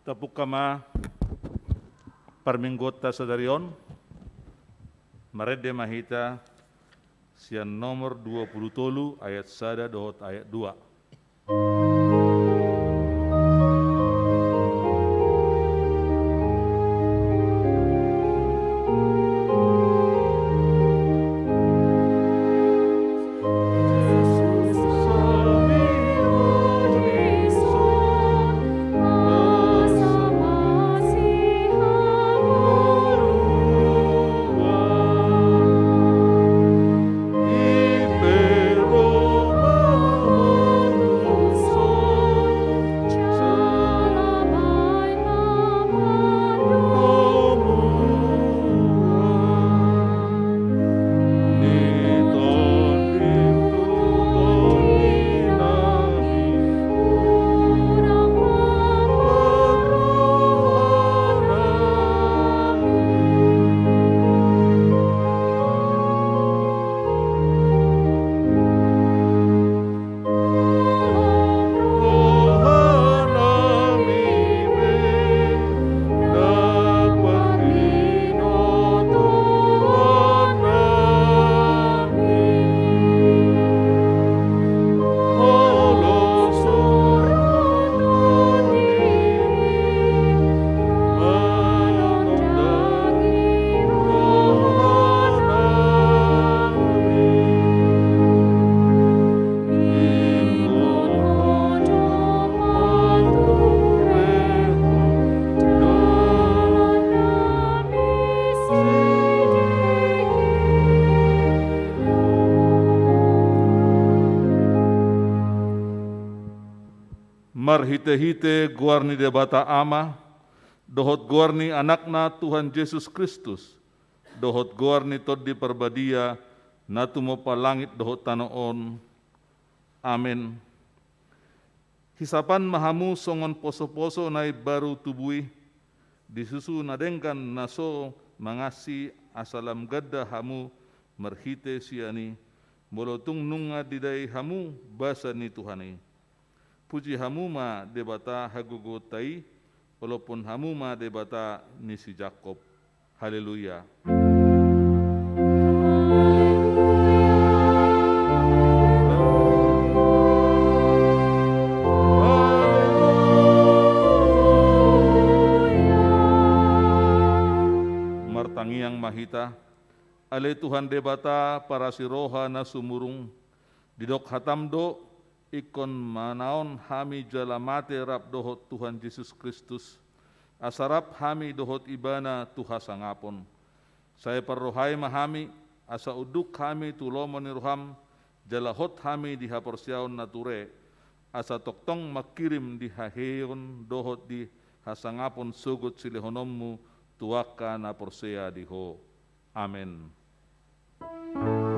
Tepuk kama parminggota sadarion, marede mahita sian nomor 20 ayat 1 dohot ayat 2. Marhite-hite guarni debata ama, dohot guarni anakna Tuhan Yesus Kristus, dohot guarni todi perbadia, natumo palangit dohot tanoon. Amin. Hisapan mahamu songon poso-poso nai baru tubui, disusu nadengkan naso mangasi asalam gadda hamu marhite siani, molotung nunga didai hamu basa ni Tuhani. Puji hamuma debata hagugotai, walaupun hamuma debata nisi Jakob. Haleluya. Martangiang mahita, ale Tuhan debata para siroha na sumurung, didok hatamdo, ikon manaon hami jalamate rap dohot Tuhan Yesus Kristus, asarap hami dohot ibana Tuha sangapon. Saya perrohai mahami, asa uduk hami tulomon roham, jalahot hami di haporsiaon nature, asa toktong makirim di haheon dohot di hasangapon sugut silehonommu tuaka na porsea diho. Amin. Hamu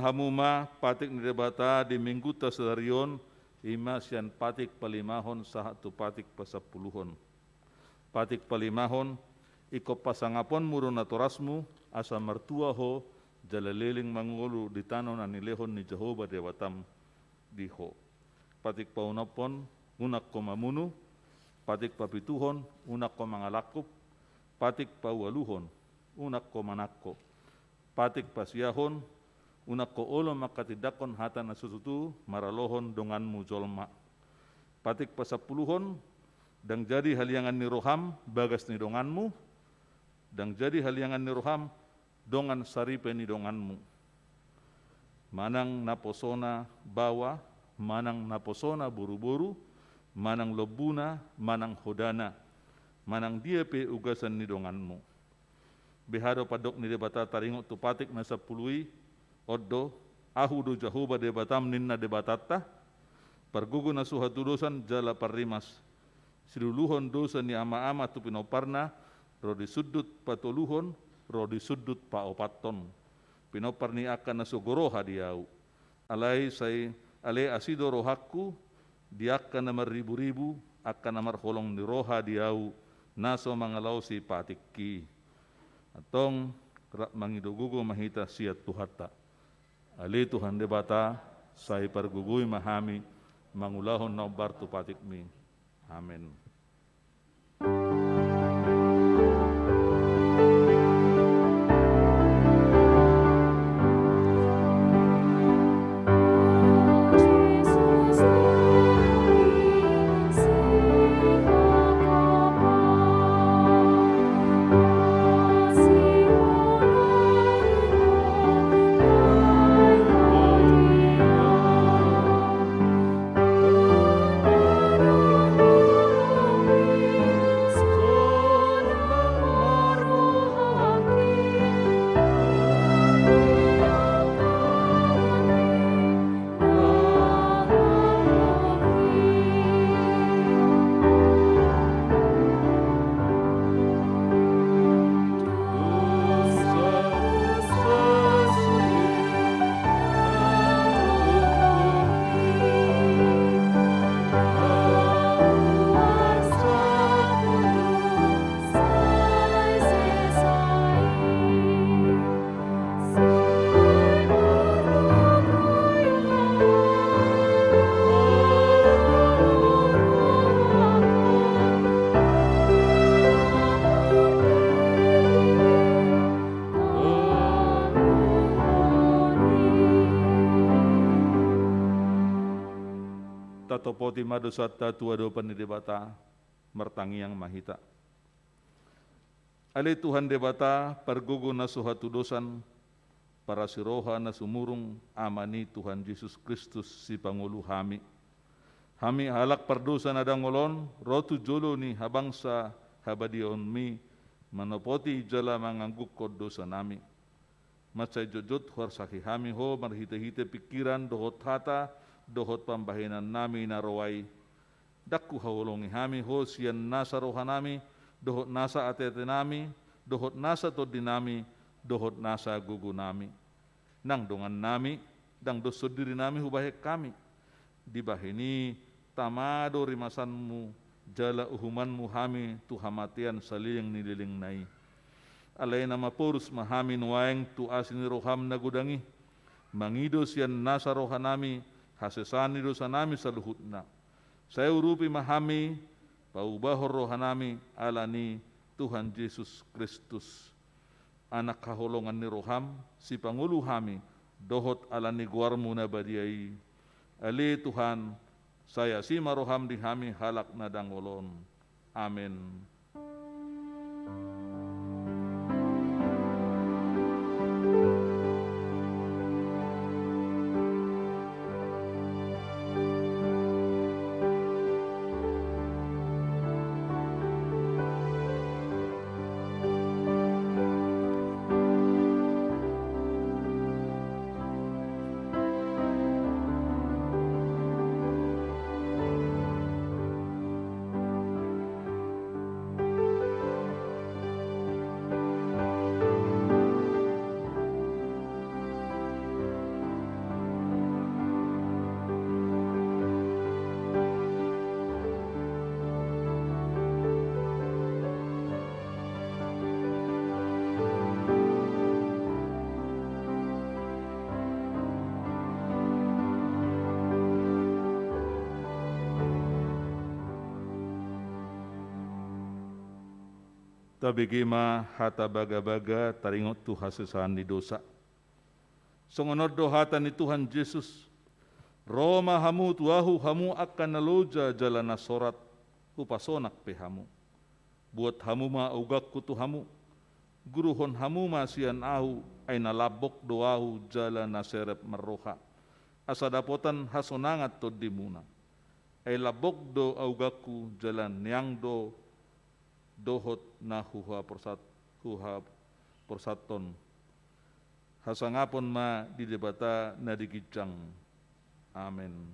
hamuma patik ni debata di minggu tasadarion ima sian patik palimahon sahatu patik pasapuluhon. Patik palimahon iko pasangapon murun atorasmu asa mertua ho jalaleling mangulu di tanah nanilehon ni Jehovah dewatam diho. Patik paunapon unak ko mamunu, patik papituhon unak ko mangalakup, patik pawaluhon unak ko manakko, patik pasiahon unak ko olo makatidakon hata nasusutu maralohon donganmu jolma. Patik pasapuluhon dang jadi haliangan ni roham bagas ni donganmu, dang jadi haliangan ni roham dongan saripe ni donganmu. Manang naposona bawa, manang naposona buru-buru, manang lobuna, manang hodana, manang dia pe ugasan ni donganmu. Behado padok ni debata taringot tu patik na sapului, oddo, ahu do Jehovah debatam ninna debatatta, pargugu na suhatu dosan jala parimas, siluluhon dosa ni ama-ama tu pinoparna, rodi sudut patoluhon, rodi sudut paopaton, pinopar ni akan na sugoroha diau, alai asido rohaku, diakan na maribu-ribu, akan na marholong ni roha diau, naso mangalau si patikki. Atong mangidugugo mahita siat tuhata. Ali Tuhan debata, say pargugui mahami, mangulahon na bartu patikmi. Amen. Tatopoti madosata tuado panidebata mertangi yang mahita. Ali Tuhan debata pargugu na suhatu dosan para siroha na sumurung amani Tuhan Yesus Kristus si Pangulu hami. Hami halak pardosa na dangolon rotu jolo ni habangsa habadion mi manopoti jala mangangguk kod dosa nami. Matsay jojot huarsaki hami ho marhite-hite pikiran dohot hata dohot pambahinan nami narawai dakku hawolongi hami ho sian nasa roha nami dohot nasa atete nami dohot nasa todi nami dohot nasa gugu nami nang dongan nami dang doso diri nami hubahek kami dibahini tamado rimasanmu jala uhumanmu hami tu hamatian saliang nililing nai alay na mapurus mahami nuaeng tu asini roham na gudangi mangido sian nasa roha nami hasesani dosa nami saluhutna. Saya urupi mahami, paubahor rohanami alani Tuhan Yesus Kristus. Anak kaholongan ni roham, si Pangulu hami, dohot alani guarmu na badiai. Ali Tuhan, saya si maroham di hami halak na dangolon. Amin. tabigima hata baga-baga taringot tu hasesan di dosa. Songonod dohatan ni Tuhan Yesus, Roma hamu tuahu hamu akan naloja jalana sorat upasonak pe hamu. Buat hamu ma ugak kutu hamu, guruhon hamu ma sian ahu ay nalabok doahu jalana serep meroha. Asa dapotan hasonangat to dimuna. Ay labok do augaku jalan yang do dohot na huha porsaton. Hasangapon ma di debata na digijang. Amen.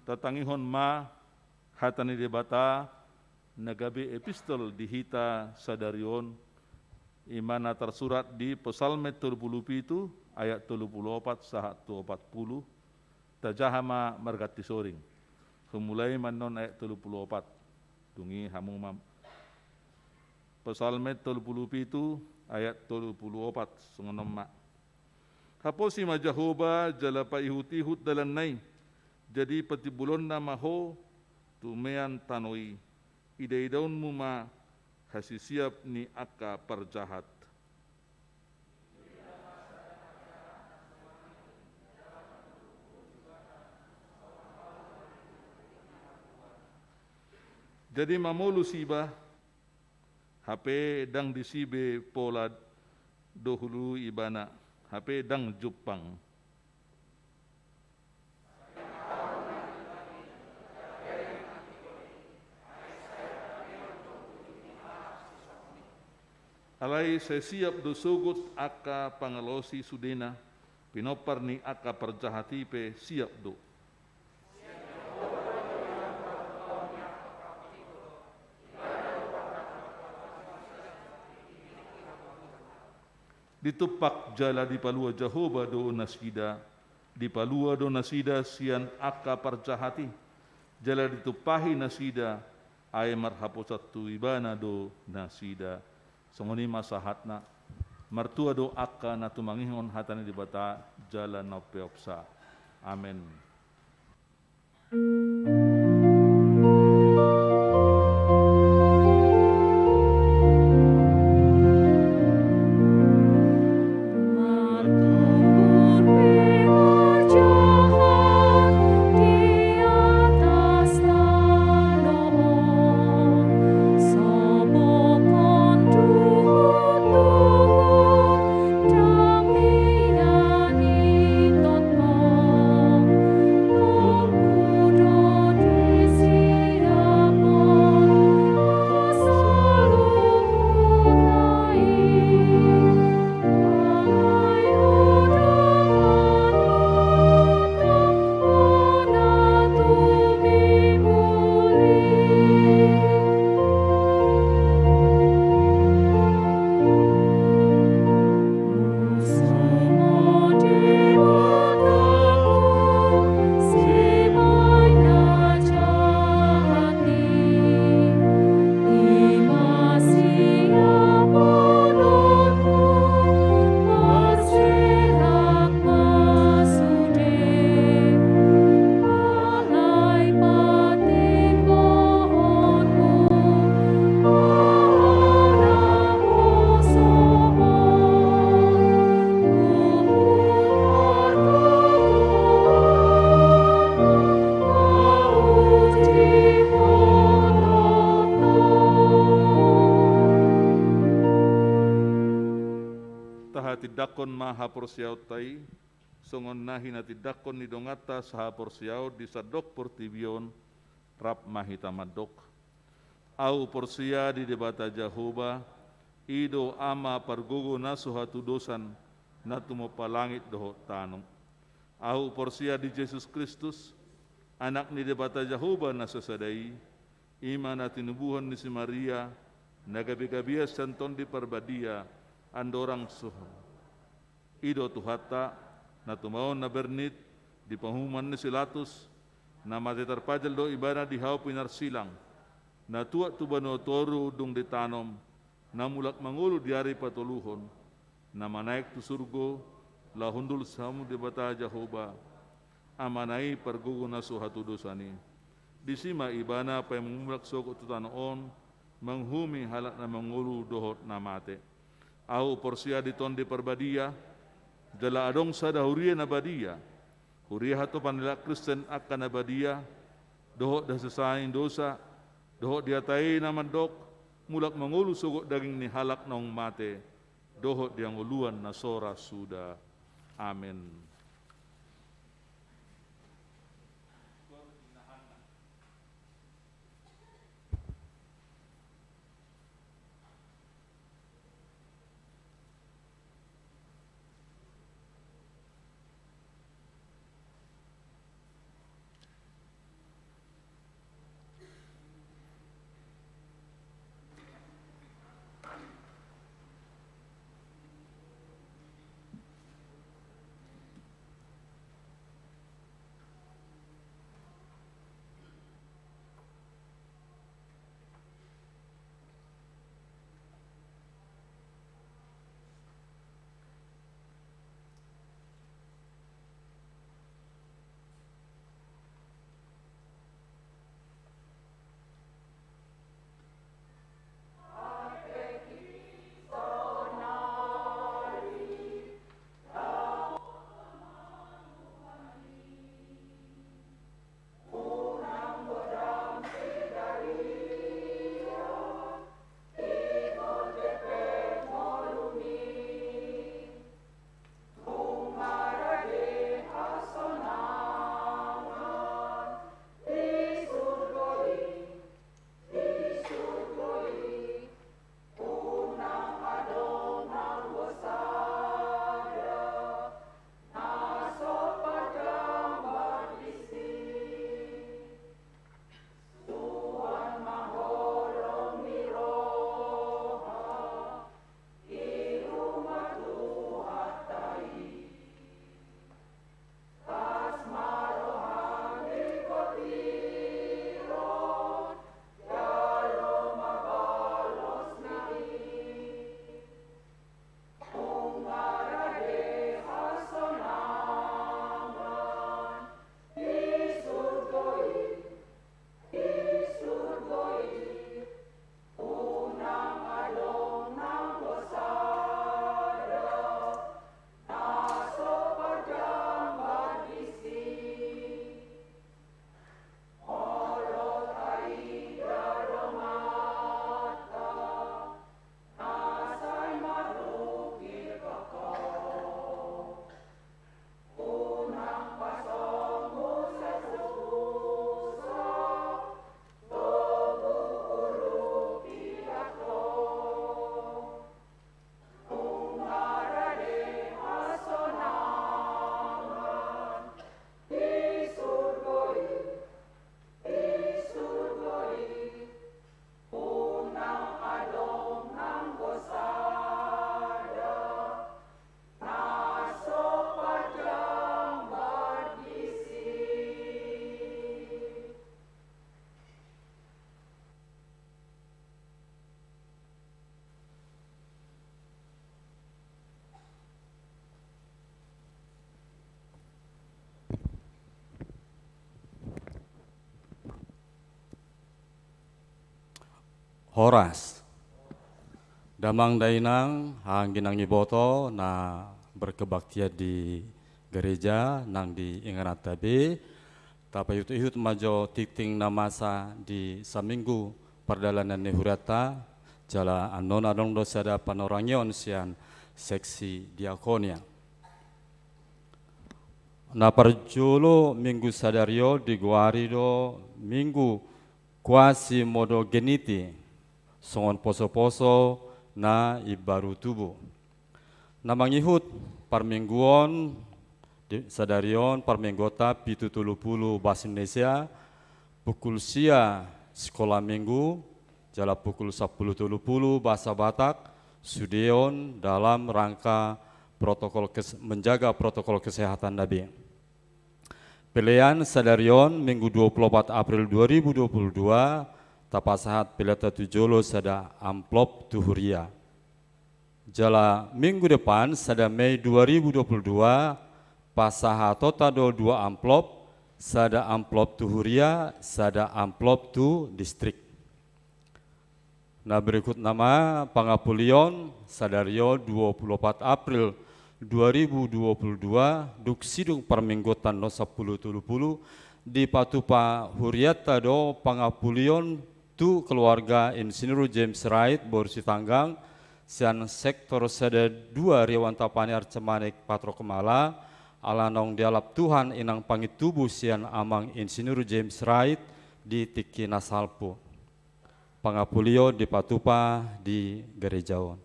Tatangihon ma hatani debata nagabi epistol dihita sadarion imana tersurat di Psalme 37 ayat 34 sahat 40 tajahama margati soring. Humulai manon ayat 34 dungi hamu mam. Psalme 37 ayat 34 sungonom ma. Haposi majahoba jalapa ihut-ihut dalanay. Jadi patibulon na maho tumean tanoi idaidaun muma hasisiap ni aka perjahat. Jadi mamolu siba HP dang disibe polad dohulu ibana HP dang Jepang. Alai sesiap dosugut aka pangalosi sudena, pinopar ni aka perjahati pe siap do. Ditupak jala di palua Jehovah do nasida, di palua do nasida sian aka perjahati, jala ditupahi nasida, ay marhaposat tu ibana do nasida. Songoni masahatna martua do akka na tumangihon hatani di bata jalan na peopsa. Amen. Do dakon maha porsiau tai, songon nahi nati dakon ni dongata saha porsiau di sadok portibion rap mahita madok. Au porsia di debata Jahoba, ido ama pargogo nasu hatu dosan natumo palangit doho tanong. Au porsia di Yesus Kristus, anak ni debata Jahoba nasasadai, ima na tinubuhan ni si Maria, nagabi-gabias santon di parbadia, andorang suhon. Ido tuhata, na tumaon na bernit, di panghuman ni silatus, na mati terpajal do ibadah di hau pinarsilang, na tuat tubano toru dung ditanom, na mulak mangulu di hari patuluhon, na manaik tu surgo, lahundul samu di bata Jahoba, amanai pergugu nasu hatu dosani. Disima ibana pa mumulak soko tutanoon, menghumi halak na mangulu dohot na mate. Au porsia di ton di perbadia, jala adong sada huria na badia, huria hatu panila Kristen akan na badia, dohot dah sesain dosa, dohot diatai na mandok, mulak mangulu soko daging ni halak nong mate, dohot diang uluan na sora suda. Amin. Horas damang dainang hang ginang iboto na berkebaktian di gereja nang di ingarat tabe tapi ihut majo titing namasa di saminggu perdalanan nehurata jala anon adong dosada panorangion sian seksi diakonia. Na parjolo minggu sadario diguari do minggu kuasi modo geniti songon poso-poso na ibaru tubuh. Na mangihut parmingguon sadarion parmenggota pitu tulu pulu bahasa Indonesia pukul sia sekolah minggu jala pukul 10.30 bahasa Batak Sudeon dalam rangka menjaga protokol kesehatan Nabi. Pilihan sadarion minggu 24 April 2022 tapasahat pelata tujolo sada amplop tuhuria. Jala minggu depan sada Mei 2022 pasaha tota do 2 amplop, sada amplop tuhuria, sada amplop tu distrik. Nah berikut nama Pangapulion Sadario 24 April 2022 duk sidung perminggotan no 10.30 di Patupa Huriata do Pangapulion tu keluarga Insinyur James Wright Borsi Tanggang sian sektor sada 2 Riwanta Paniar Cemanik Patro Kemala alanong dialap Tuhan inang pangit tubuh sian amang Insinyur James Wright di Tiki Nasalpo. Pangapulio di Patupa di Gerejaon.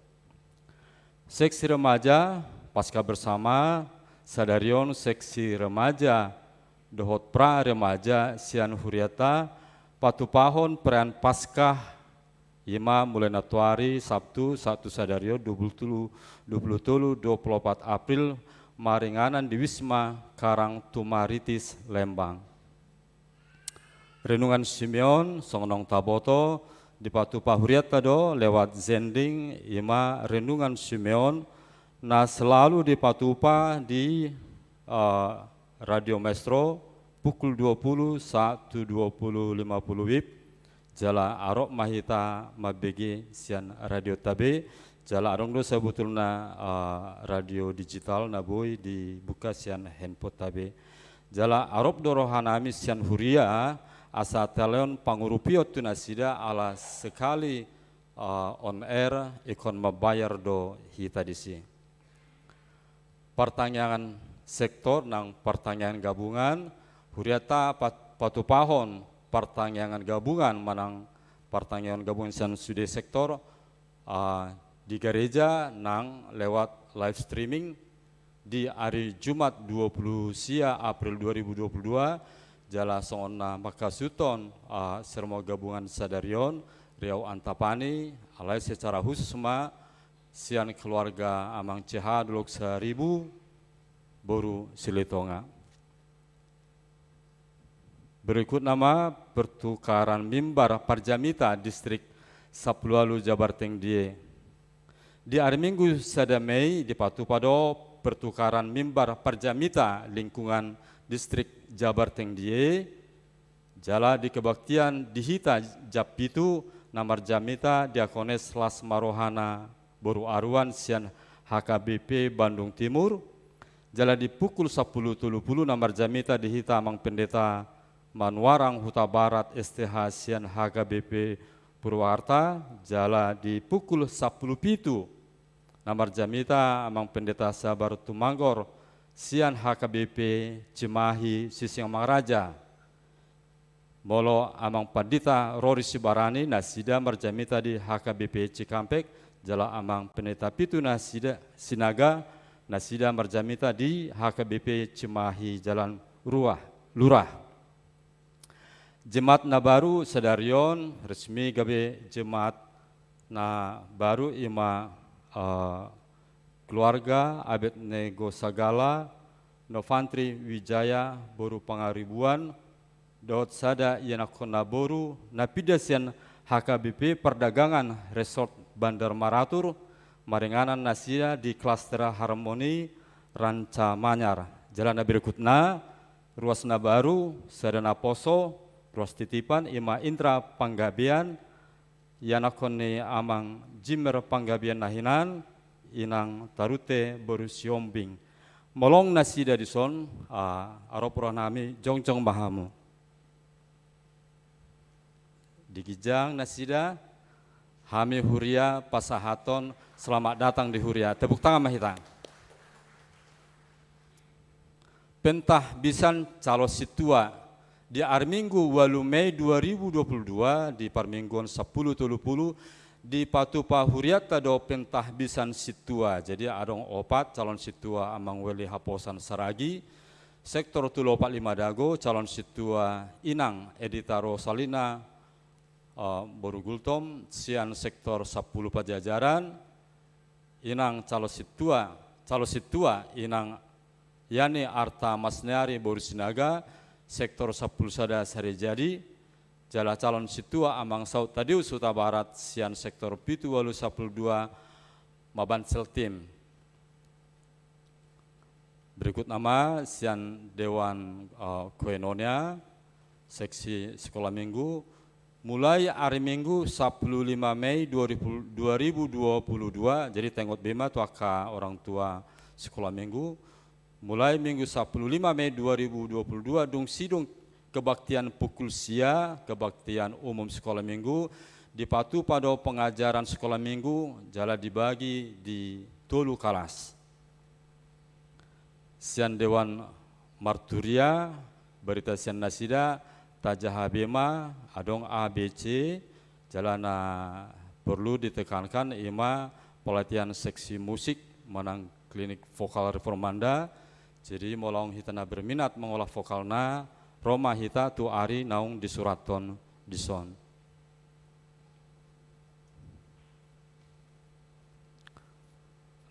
Seksi remaja pasca bersama Sadarion seksi remaja dohot pra remaja sian Huriata Patupahon perayaan Paskah Ima mulai natuari Sabtu 1 Sadario 24 April maringanan di Wisma Karang Tumaritis Lembang. Renungan Simeon Songonong Taboto di Patupa Huriata do lewat zending ima renungan Simeon na selalu di Patupa di Radio Maestro pukul 20 1:20 50 WIB jala arok mahita mabegi sian radio tabe jala arong do sebetulnya radio digital naboi dibuka sian handphone tabe jala arok do rohanami sian Huria asa teleon pangurupio tunasida ala sekali on air ikon membayar do hita disi. Pertanyaan sektor nang pertanyaan gabungan Huriata Patupahon pertanyaan gabungan manang pertanyaan gabungan sian sude sektor di gereja nang lewat live streaming di hari Jumat 20 sia April 2022 jala songona makasuton sermo gabungan Sadarion Riau Antapani alai secara khusus ma sian keluarga amang CH Duluk 1000 boru Silitonga. Berikut nama pertukaran mimbar Parjamita distrik Saplualu Jabar Tengdie. Di hari Minggu sada Mei di Patupado pertukaran mimbar Parjamita lingkungan distrik Jabar Tengdie jala di kebaktian dihita Japitu Namar Jamita Diakones Las Marohana Boru Aruan sian HKBP Bandung Timur jala di pukul 10.30 Namar Jamita dihita Amang Pendeta Manwarang Huta Barat STH sian HKBP Purwakarta jala di pukul 10.07 Namar Jamita Amang Pendeta Sabar Tumanggor sian HKBP Cimahi Sising Mangaraja molo amang Pandita Rory Sibarani nasida marjamita di HKBP Cikampek jala amang pendeta pitu nasida Sinaga nasida marjamita di HKBP Cimahi Jalan Lurah. Jemaat na baru Sadarion resmi gabe jemaat na baru ima keluarga Abednego Sagala Novantri Wijaya Boru Pangaribuan Dot Sada Yanakona Boru Napidasian HKBP Perdagangan Resort Bandar Maratur Maringanan Nasia di Klaster Harmoni Ranca Manyar Jalan berikutnya Ruas Nabaru Sadana Poso Ruas Titipan Ima Indra Panggabian Yanakoni Amang Jimmer Panggabian Nahinan inang tarute boru siombing molong nasida dison aropro nami jongjong bahamu digijang nasida hami Huria pasahaton Selamat datang di Huria. Tepuk tangan mahita. Pentah bisan calo situa di Arminggu 8 Mei 2022 di Parmingguan 10.30 di Patupa Huriat tado pentah bisan situa. Jadi adong opat calon situa amang weli haposan saragi. Sektor Tulo 45 Dago calon situa Inang Edita Rosalina Borugultom sian sektor 10 Pajajaran Inang calon situa Inang Yani Arta Masnyari Borusinaga sektor 10 Sada Sarijadi jala calon situa Amang Saud Tadius Suta Barat sian sektor Pitu Walu 12 Mabansel Tim. Berikut nama sian Dewan Koenonia seksi sekolah minggu mulai hari Minggu 15 Mei 2022 jadi tengok bima tuaka orang tua sekolah minggu mulai Minggu 15 Mei 2022 dung sidung kebaktian pukul sia kebaktian umum sekolah minggu dipatu pada pengajaran sekolah minggu jala dibagi di 3 kelas. Sian Dewan Marturia, Berita Sian Nasida, Tajah Bema, Adong ABC, jalana perlu ditekankan ima pelatihan seksi musik menang klinik vokal reformanda. Jadi molaung hitana berminat mengolah vokalna, Roma hita tu ari naung di suraton dison.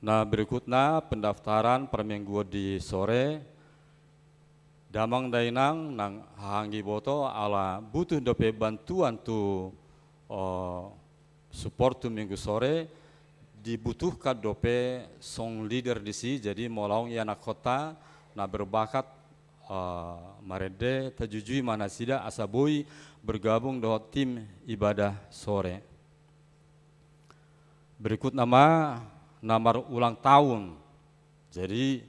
Nah berikutnya pendaftaran per minggu di sore. Damang dainang nang hanggi boto ala butuh dope bantuan tu support tu minggu sore dibutuhkan dope song leader di si jadi molaung ya anak kota na berbakat marede tajujui mana sida asabui bergabung dengan tim ibadah sore. Berikut nama namar ulang tahun. Jadi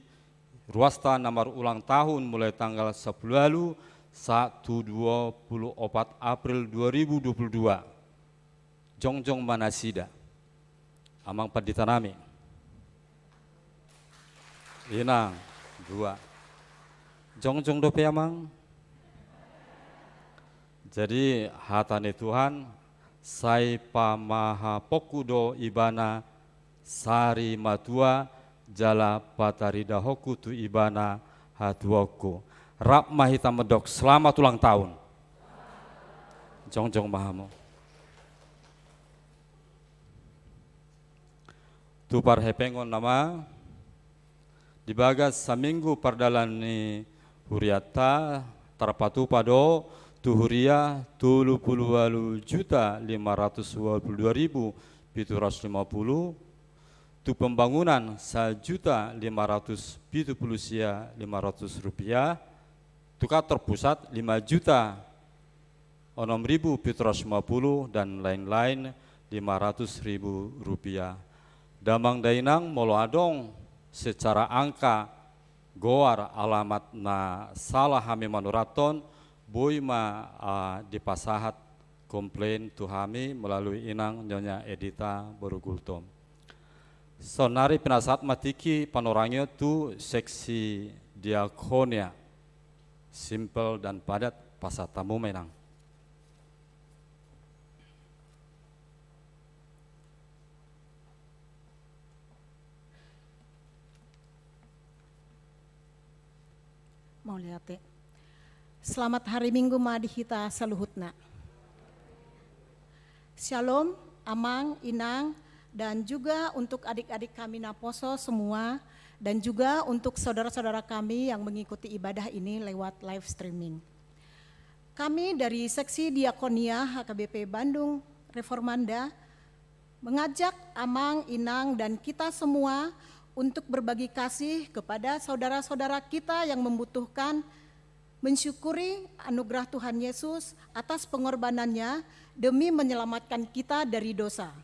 ruasta namar ulang tahun mulai tanggal 10 lalu 24 April 2022. Jongjong Manasida. Amang paditanami. Inang 2. Jongjong dope amang. Jadi hatane Tuhan sai pamaha pokudo ibana Sari matua jala patarida hoku tu ibana hatuoku. Rap mahita medok selamat ulang tahun. Jongjong mahamu. Tupar hepengon nama dibagas saminggu pardalan ni huriata terpatu pado tu huria 30.522.750 tu pembangunan 1.570.500 rupiah, tukar terpusat 5.650.000 dan lain-lain 500.000 rupiah. Damang dainang molo adong secara angka goar alamat na salah hami manuraton boy ma dipasahat komplain tu hami melalui inang Nyonya Edita Borugultom. Sonari penasihat matiki panorangnya tu seksi diakonia simple dan padat pasat tamu menang. Mau lihat ya. Selamat hari Minggu madihita saluhutna. Shalom, amang, inang, dan juga untuk adik-adik kami Naposo semua, dan juga untuk saudara-saudara kami yang mengikuti ibadah ini lewat live streaming. Kami dari Seksi Diakonia HKBP Bandung Reformanda mengajak Amang, Inang, dan kita semua untuk berbagi kasih kepada saudara-saudara kita yang membutuhkan, mensyukuri anugerah Tuhan Yesus atas pengorbanannya demi menyelamatkan kita dari dosa.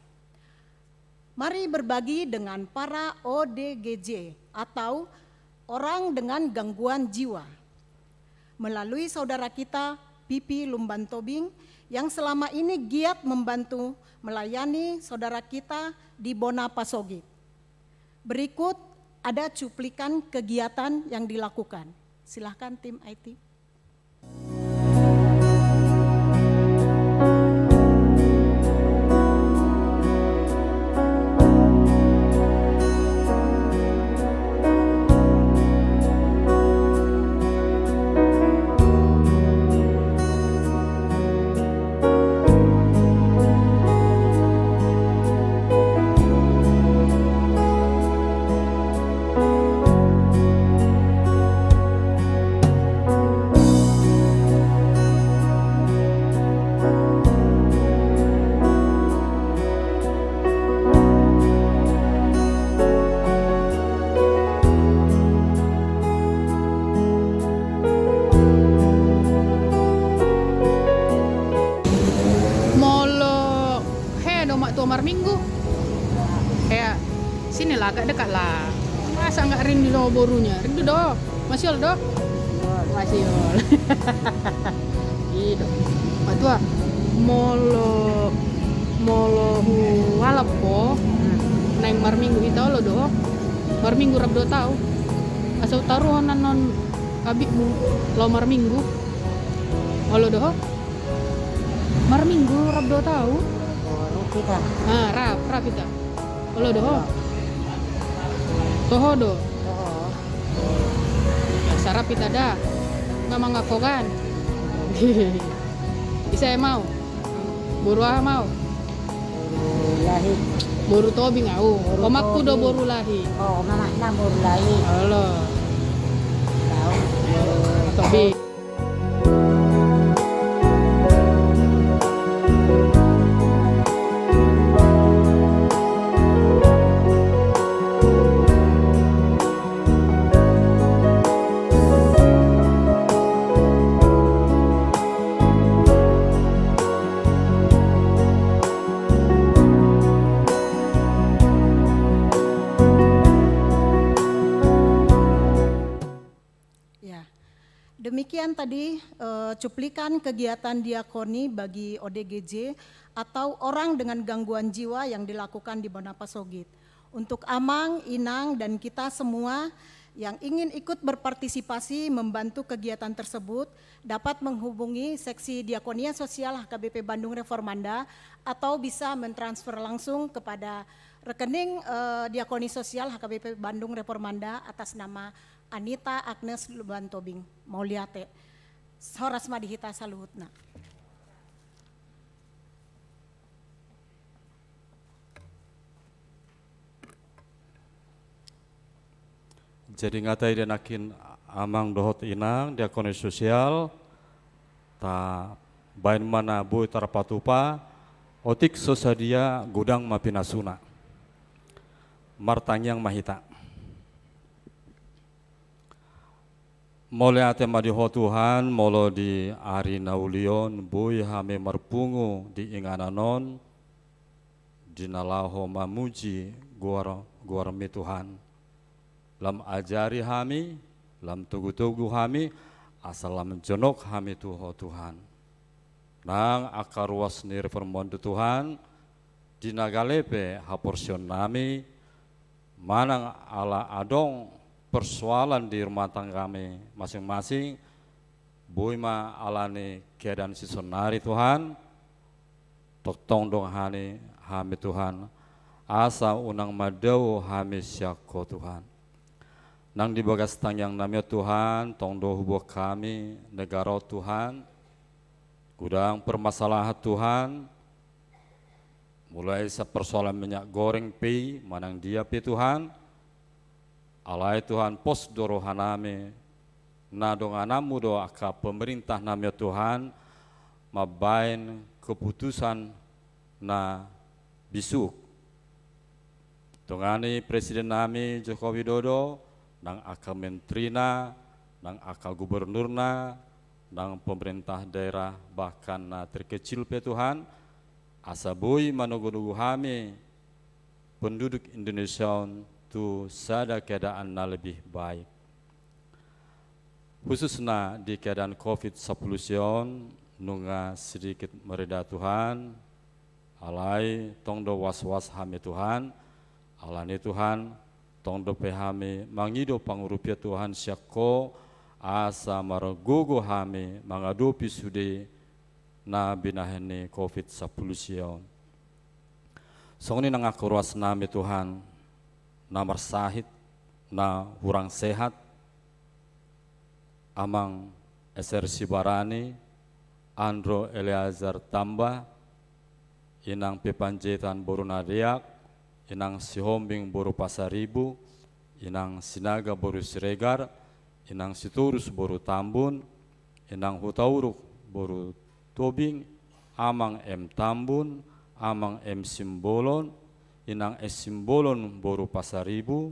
Mari berbagi dengan para ODGJ atau orang dengan gangguan jiwa. Melalui saudara kita Pipi Lumbantobing yang selama ini giat membantu melayani saudara kita di Bonapasogit. Berikut ada cuplikan kegiatan yang dilakukan. Silahkan tim IT. Mar Minggu kayak sini lah, agak dekat lah, masa nggak rindu do borunya, rindu do masih do masih itu pak tua molo walapo naik Mar Minggu itu lo do Mar Minggu rab do tahu asal taruhan non abikmu lo Mar Minggu lo do Mar Minggu rab do tahu kita. Rap kita. Kalau doho. Toho do. Oh. Sarap kita dah. Nggak mangako kan. Bisa mau. Boru mau. Lahi. Boru tobi ngau. Boru Omakku do tobi. boru lahi. Oh, mama na boru lahi. Halo. Tahu. Tobi. Demikian tadi cuplikan kegiatan diakoni bagi ODGJ atau orang dengan gangguan jiwa yang dilakukan di Bonapasogit. Untuk Amang, Inang, dan kita semua yang ingin ikut berpartisipasi membantu kegiatan tersebut dapat menghubungi Seksi Diakonia Sosial HKBP Bandung Reformanda atau bisa mentransfer langsung kepada rekening Diakoni Sosial HKBP Bandung Reformanda atas nama Anita Agnes Luban Tobing Mauliate Horas Madihita Saluhutna. Jadi ngatai denakin Amang dohot Inang diakoni sosial ta bain mana boy tarapatupa otik sosadia gudang mapinasuna martanyang mahita. Mole ate madiho Tuhan, molo di ari naulion, boy hame marpungu di ingananon, di nalaho mamuji guarmi Tuhan. Lam ajari hami, lam tugu-tugu hami, asal lam jonok hami tuho Tuhan. Nang akaruas ni reformondo Tuhan, di nagalepe haporsion nami, manang ala adong, persoalan di rumah tangga kami masing-masing, boy ma alani keadaan sisonari Tuhan, toktong dong hami Tuhan, asa unang madau hami syako Tuhan. Nang di bagas tangyang namanya Tuhan, tong do hubo kami negara Tuhan, gudang permasalahan Tuhan, mulai sa persoalan minyak goreng pi, manang dia pi Tuhan, alai Tuhan pos dorohaname na donganamu do aka pemerintah namanya Tuhan mabain keputusan na bisuk dongani presiden nami Joko Widodo nang aka menterina nang aka gubernurna nang pemerintah daerah bahkan na terkecil pe Tuhan asabui manogonugu hame penduduk Indonesia tu sada keadaan na lebih baik. Khususnya di keadaan COVID-19 nunga sedikit mereda Tuhan, alai tong do was-was hami Tuhan, alani Tuhan, tong do pehami mangido pangurupia Tuhan syakko asa maragogo hami mangadopi sude na binahene COVID-10 siyon. Songni nangakuruas nami Tuhan, na marsahit, na hurang sehat, amang Eser Sibarani, Andro Eleazar Tamba, inang Pepanjetan Boru Nadiak, inang Sihombing Boru Pasaribu, inang Sinaga Boru Siregar, inang Siturus Boru Tambun, inang Hutauruk Boru Tobing, amang M Tambun, amang M Simbolon, inang S Simbolon Boru Pasaribu,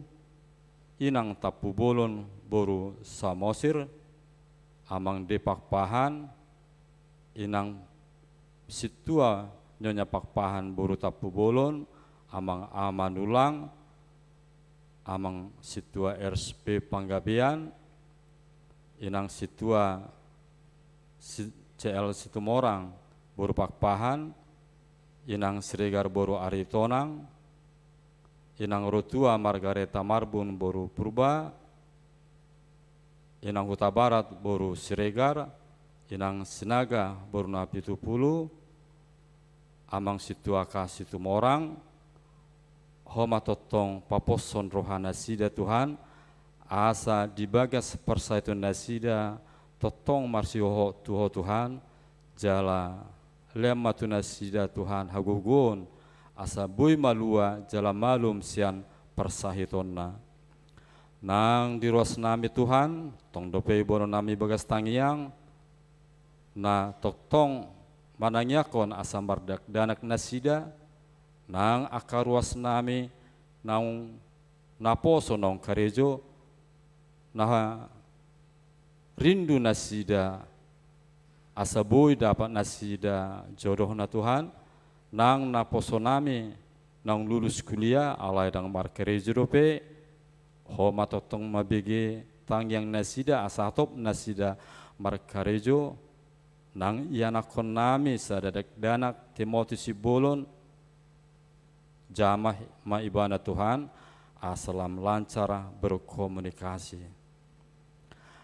inang Tapubolon Boru Samosir, amang Depakpahan, inang Situa Nyonya Pakpahan Boru Tapubolon, amang Amanulang, amang Situa RSP Panggabean, inang Situa CL Situmorang Boru Pakpahan, inang Siregar Boru Aritonang, inang Rotua Margareta Marbun Boru Purba, inang Huta Barat Boru Siregar, inang Sinaga Boru Napitupulu, amang Situaka Situmorang, homa totong paposon rohana sida Tuhan, asa dibagas persaitun nasida totong marsiho tuho Tuhan, jala lemma tunasida Tuhan hagugun, asa bui malua jala malum sian persahitonna. Nang diruas nami Tuhan, tong dopei bono nami bagas tangiang, na totong manangyakon asa mardak danak nasida, nang akaruas nami naung naposo nong karejo, na rindu nasida asa boy dapat nasida jodoh na Tuhan, nang naposo nami nang lulus kuliah alai dang markerejo dope, homa totong mabege tangyang nasida asa top nasida markarejo, nang ianakon nami sadadak danak Timothy Sibolon, jamah maibana Tuhan, asalam lancar berkomunikasi.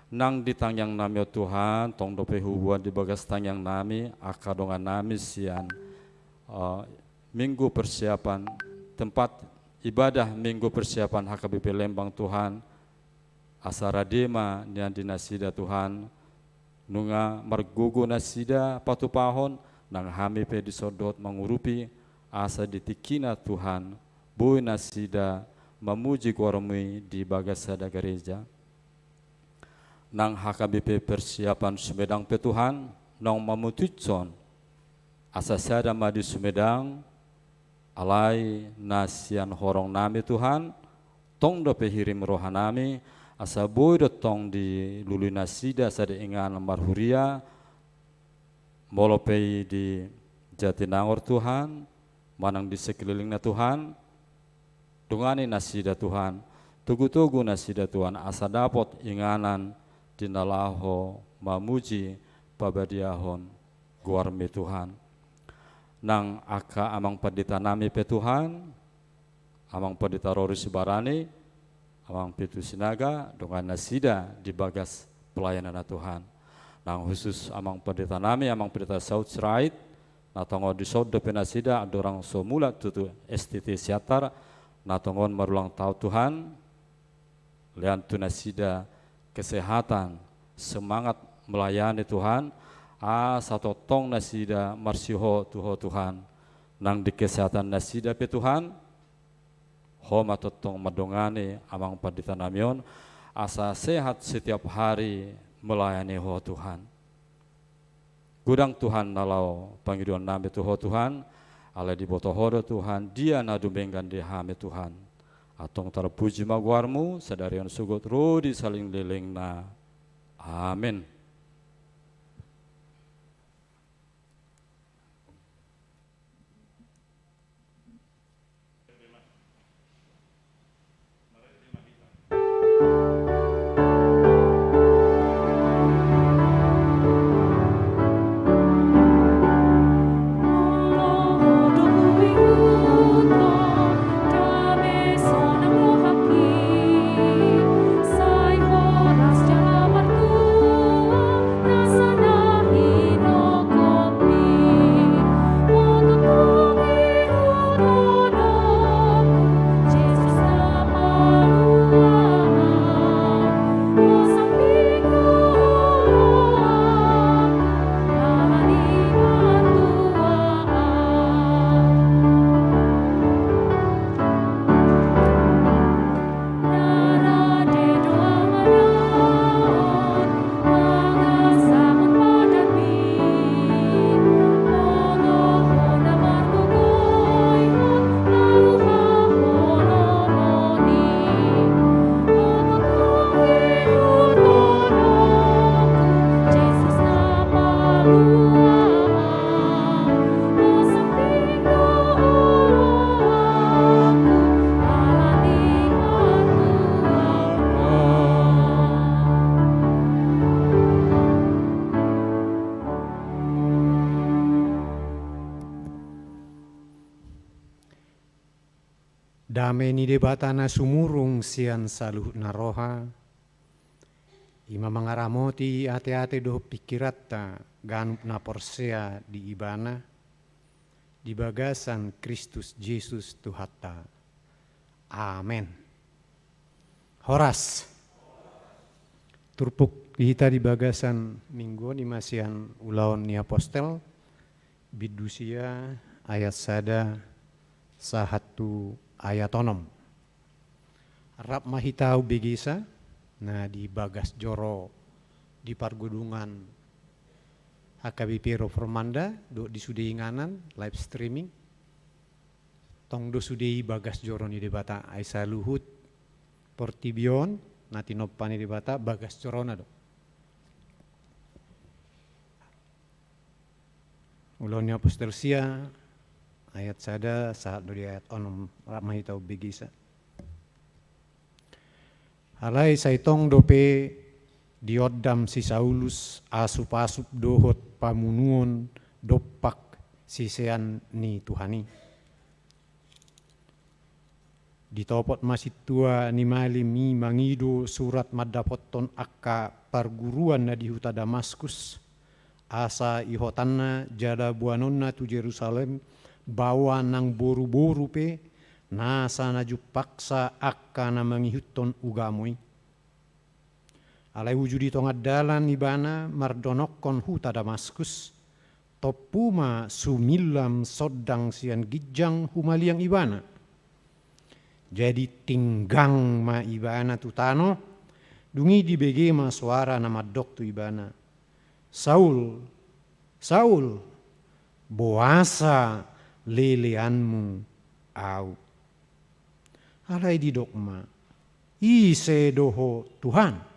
Nang ditangyang nami o Tuhan, tong dope hubuan di bagas tangyang nami, akadongan nami sian minggu persiapan tempat ibadah minggu persiapan HKBP Lembang Tuhan, asara dema nian dinasida Tuhan, nunga margugu nasida patu pahon, nang hami pe disodot mengurupi asa ditikina Tuhan, bui nasida memuji gormi di bagas sada gereja. Nang HKBP persiapan Sumedang pe Tuhan, nang mamututson asa sada madi Sumedang, alai nasian horong nami Tuhan, tong dope hirim rohanami, asa bui dotong di lulu nasida sada ingan marhuria, molopei di Jatinangor Tuhan, manang di sekelilingnya Tuhan, dungani nasida Tuhan, tugu-tugu nasida Tuhan, asa dapot inganan dinalaho mamuji pabadiahon guarmi Tuhan. Nang aka amang pendeta nami pe Tuhan, amang pendeta Rori Sibarani, amang Pitu Sinaga, dengan nasida di bagas pelayanan Tuhan. Nang khusus amang pendeta nami, amang pendeta South Right, natongo di South depe nasida, adorang somula tutu STT Siatar, natongon marulang tahu Tuhan, lian tu nasida kesehatan, semangat melayani Tuhan, satu tong nasida marsiho tuho Tuhan, nang di kesehatan nasida pe Tuhan, homa totong madongane amang pendeta namion, asa sehat setiap hari melayani ho Tuhan. Gudang Tuhan nalau panggiduan nami tuho Tuhan, ala di botohodo Tuhan, dia nadumenggan di hame Tuhan. Atong terpuji maguarmu, sadarian sugut rudi saling liling na. Amin. Dame ni debatana sumurung sian saluh naroha. Ima mangaramoti ate-ate do pikirata ganup na porsea di ibana. Di bagasan Kristus Yesus Tuhata. Amen. Horas. Turpuk kita di bagasan minggu ni masian ulaon ni apostel. Bidusia ayat sada sahatu ayat onom. Rap mahitau begisa. Nah di bagas joro di pargudungan HKBP Rovermanda do di sudei nganan live streaming tong do sudei bagas joro ni debata Aisa Luhut Portibion nati nopani debata bagas jorona do ulon apostel sia ayat sada saat do di ayat onom ramai tau begisa alai saitong dope diodam si Saulus asup-asup dohot pamunuon dopak sisean ni Tuhani. Ditopot masih tua ni mali mi mangido surat madapoton akka perguruan na di huta Damaskus. Asa ihotanna jada buanonna tu Jerusalem bawa nang boru-boru pe nasa naju paksa akka na mangihuton ugamoi. Alai wujudi tonga dalan ibana mardonokon huta Damaskus topuma sumilam sodang sian gijang humaliang ibana. Jadi tinggang ma ibana tutano dungi di bege ma suara nama dok tu ibana. Saul, Saul, boasa leleanmu au. Alai di dokma, ise doho Tuhan.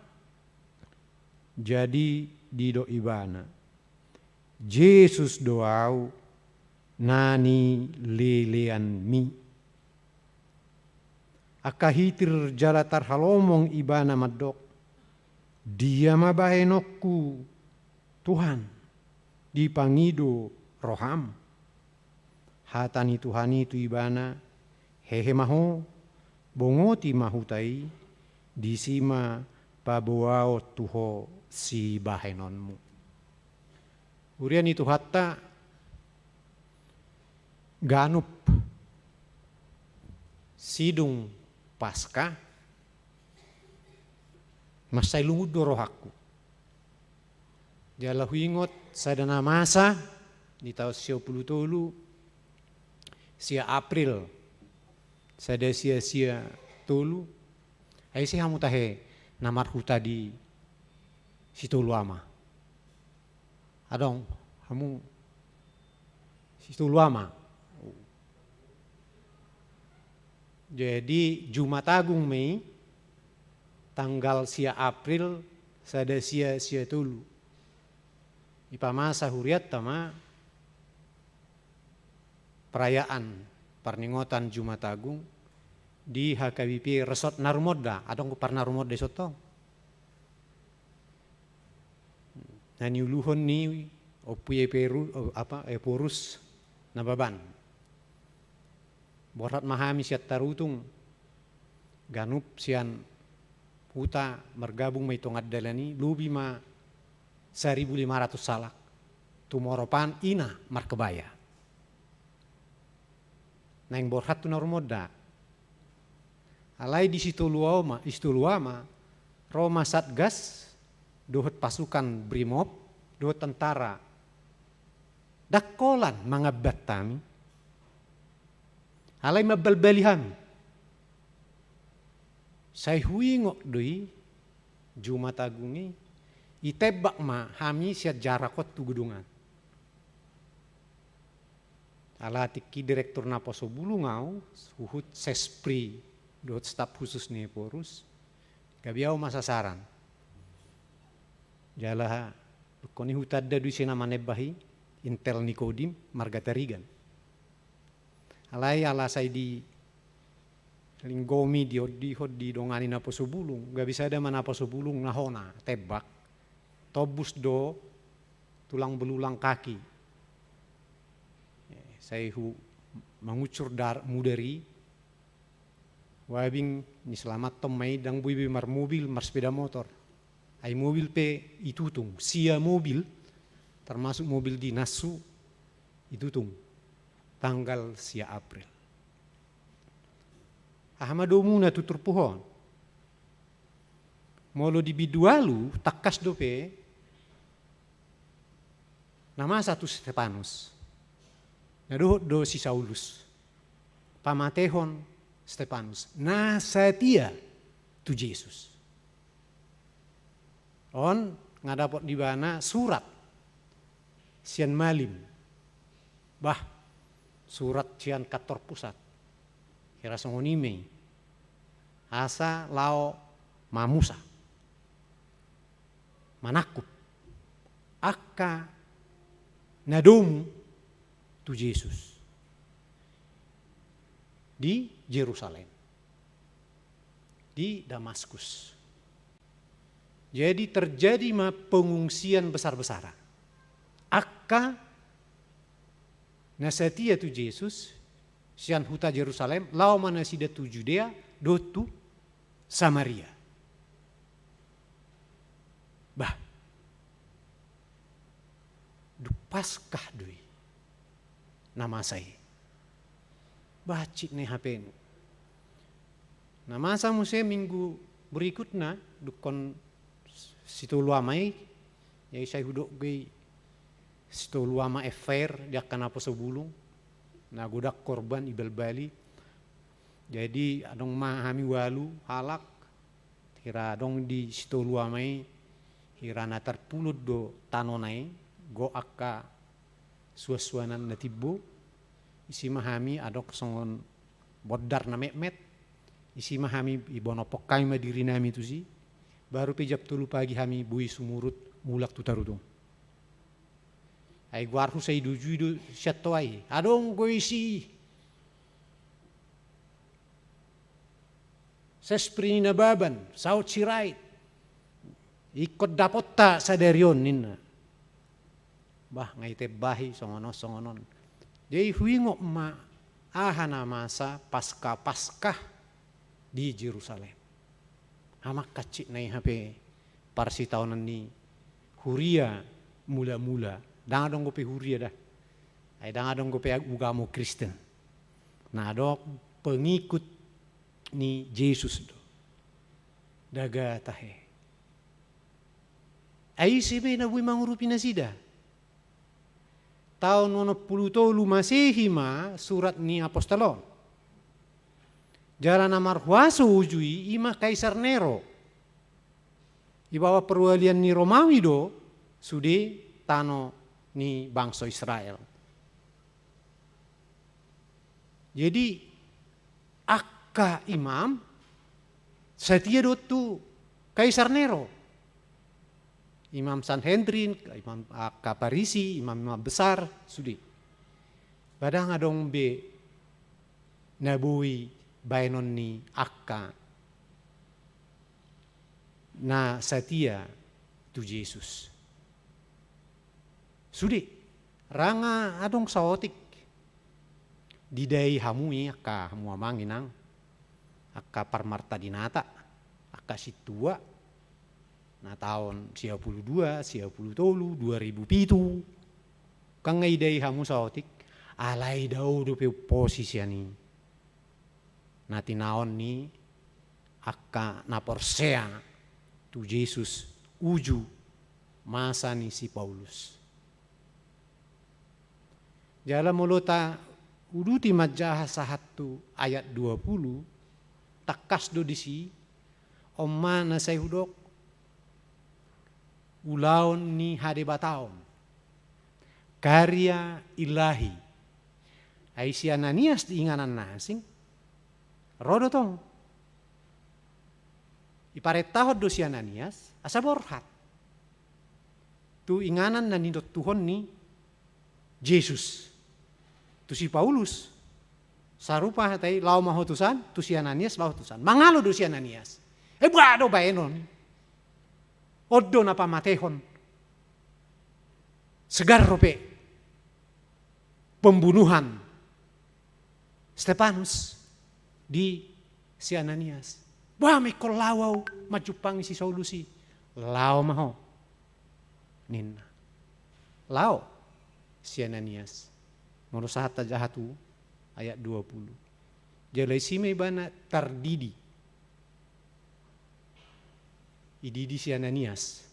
Jadi di do ibana Yesus doau nani lelean mi akahitir jala tarhalomong ibana madok dia mabahenokku Tuhan dipangido roham hatani Tuhan itu ibana hehe maho bongoti mahutai disima pabuao tuho si bahenonmu. Urian itu hatta ganup sidung pasca masai lungud dorohaku. Jala huingot sadana masa di tahun 90 sia April sada sia tulu ai si hamu tahe namar huta di situ luama. Adong, kamu situ luama. Jadi Jumat Agung Mei tanggal sia April sada sia tulu. Ipa masa huriat tama perayaan perningotan Jumat Agung di HKBP Resort Narumoda, adong ku Narumoda soto. Nani uluhon ni opuye peru porus nababan. Borat mahami siat tarutung ganup sian huta mergabung may tongat dalani lubi ma 1.500 salak. Tumoropan ina markebaya. Nang borat tu Narumoda. Alai di situ luama Roma Satgas dohot pasukan Brimob, dohot tentara dakolan mangabat tami. Alai mabalbalihan. Say huingok doi Jumat Agungi itebak ma hami siat jarakot tu gedungan. Alatiki direktur Naposo Bulungau huhut sespri dohot staf khusus nih porus gabiau masasaran. Jala koni hutadda du sena manebahi Intel Nikodim marga tarigan. Alai alasai di linggomi di dongani Naposo Bulung, gak bisa ada Naposo Bulung nahona tebak tobus do tulang belulang kaki. Saya mengucur mudari wabing ni selamat tom mai dang bui mar mobil mar sepeda motor. Ai mobil pe itutung, sia mobil termasuk mobil dinasu itutung tanggal sia April. Ahmadomu na tutur pohon. Molo di bidualu takas dope nama satu Stefanus. Nado do si Saulus. Pamatehon Stefanus. Na setia tu Yesus. On ngadapot di bana surat sian malim. Bah surat sian kantor pusat. Kira songonime. Asa lao mamusa. Manakut. Akka nadomu tu Yesus. Di Yerusalem. Di Damaskus. Jadi terjadi pengungsian besar-besaran. Akka nasetia tu Yesus sian huta Yerusalem lau mana sida tu Judea do tu Samaria. Bah du Paskah doi nama saya bacit nih HP nu. Nama saya musim minggu berikutnya dukon situ luamai jadi saya huduk gue situ luama affair dia akan apa sebulung nah godak korban ibal bali jadi adong mahami walu halak kira adong di situ luamai kira natar pulut do tanonai go akka suasuanan natibo isi mahami adok songon bodar na met isi mahami ibono pokai madiri nami tu si baru pejap tulu pagi hami bui sumurut mulak tu tarudong ai guarhu sai duju do syatoi adong go isi sesprina baban saut sirait ikut dapot ta sadarion ninna bah ngai te bahi songonon jadi huingo ma ahana masa paskah di Yerusalem amak kacik nai hape parsi tahunan ni huria mula-mula dang adong gope huria dah ai dang adong gope agamo Kristen nah dok pengikut ni Yesus do daga tahe ai sebe na bui mangurupi na sida tahun 80 Masehi ma surat ni apostolon jalan amar huaso ujui ima Kaisar Nero ibawa perwalian ni Romawi do sude tano ni bangsa Israel jadi akka imam setia do tu Kaisar Nero Imam Sanhedrin, Imam Kaparisi, Imam besar, sudi. Badang adong be nabui bainon ni akka na setia tu Yesus. Sudi, ranga adong saotik didai hamui akka hamu amanginang akka parmarta dinata akka situa na tahun 92, 93, 2007 kang ngai hamu saotik alai dau do pe posisi ani nati naon ni akka na porsea tu Yesus uju masa ni si Paulus jala molota uduti majah sahatu ayat 20 takas do disi omma na say hudok ulaon ni hade bataon karya ilahi ai si Ananias diinganan nasing rodo tong iparet tahod do si Ananias asa borhat tu inganan na nindot Tuhon ni Yesus tu si Paulus sarupa hatay lao mahutusan tu si Ananias mahutusan mangalo do si Ananias buado baenon Odo na pamatehon. Segar rope. Pembunuhan Stefanus di si Ananias. Wah, may kolawau majupang si Saulusi. Lao maho. Ninna. Lao si Ananias. Merusahat tajahatu ayat 20. Jalai si may bana tardidi. Ididi si Ananias.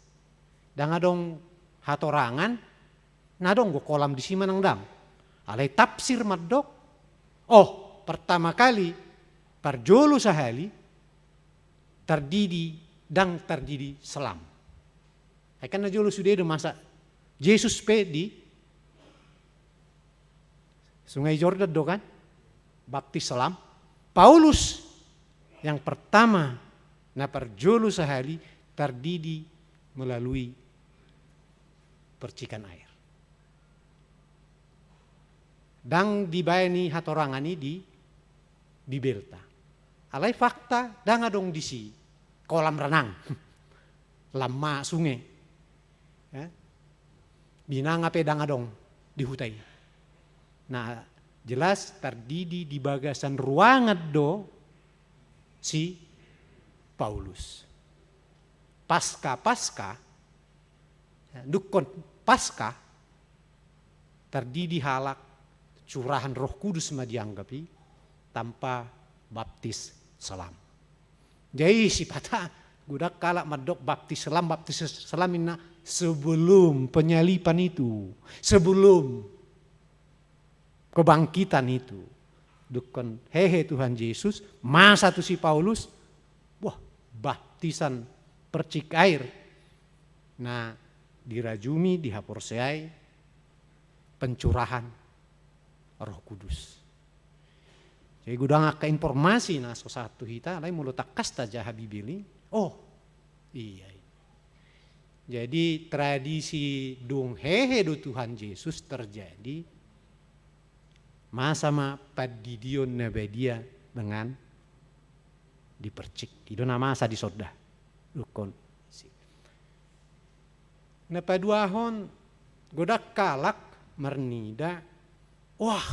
Dangadong hatorangan, nadong go kolam di sima nang dang. Alay tafsir maddok. Oh, pertama kali parjolo sahali tardidi selam. Ay kan najolo sudah masa Yesus pe di Sungai Jordan do kan baptis selam. Paulus yang pertama na parjolo sahali tardidi melalui percikan air. Dang dibayani hatorangan di Belta. Alai fakta dang adong disi kolam renang. Lama sungai. Ya. Binang ape dang adong di hutai. Nah, jelas terdidi di bagasan ruangan do si Paulus. Pasca dukun pasca terdidi halak curahan Roh Kudus ma dianggapi tanpa baptis selam. Jadi si patah gudak kalak madok baptis selam inna sebelum penyalipan itu, sebelum kebangkitan itu. Dukun hehe Tuhan Yesus, masa tu si Paulus, wah baptisan percik air. Nah dirajumi, dihaporseai pencurahan Roh Kudus. Jadi gudang ke informasi nah so satu hita lain mulut takas taja habibili. Oh iya. Jadi tradisi dung hehe do Tuhan Yesus terjadi masa padidion nabedia dengan dipercik. Itu nama masa disodah. Dukon. Nah paduahon godak kalak mernida. Wah,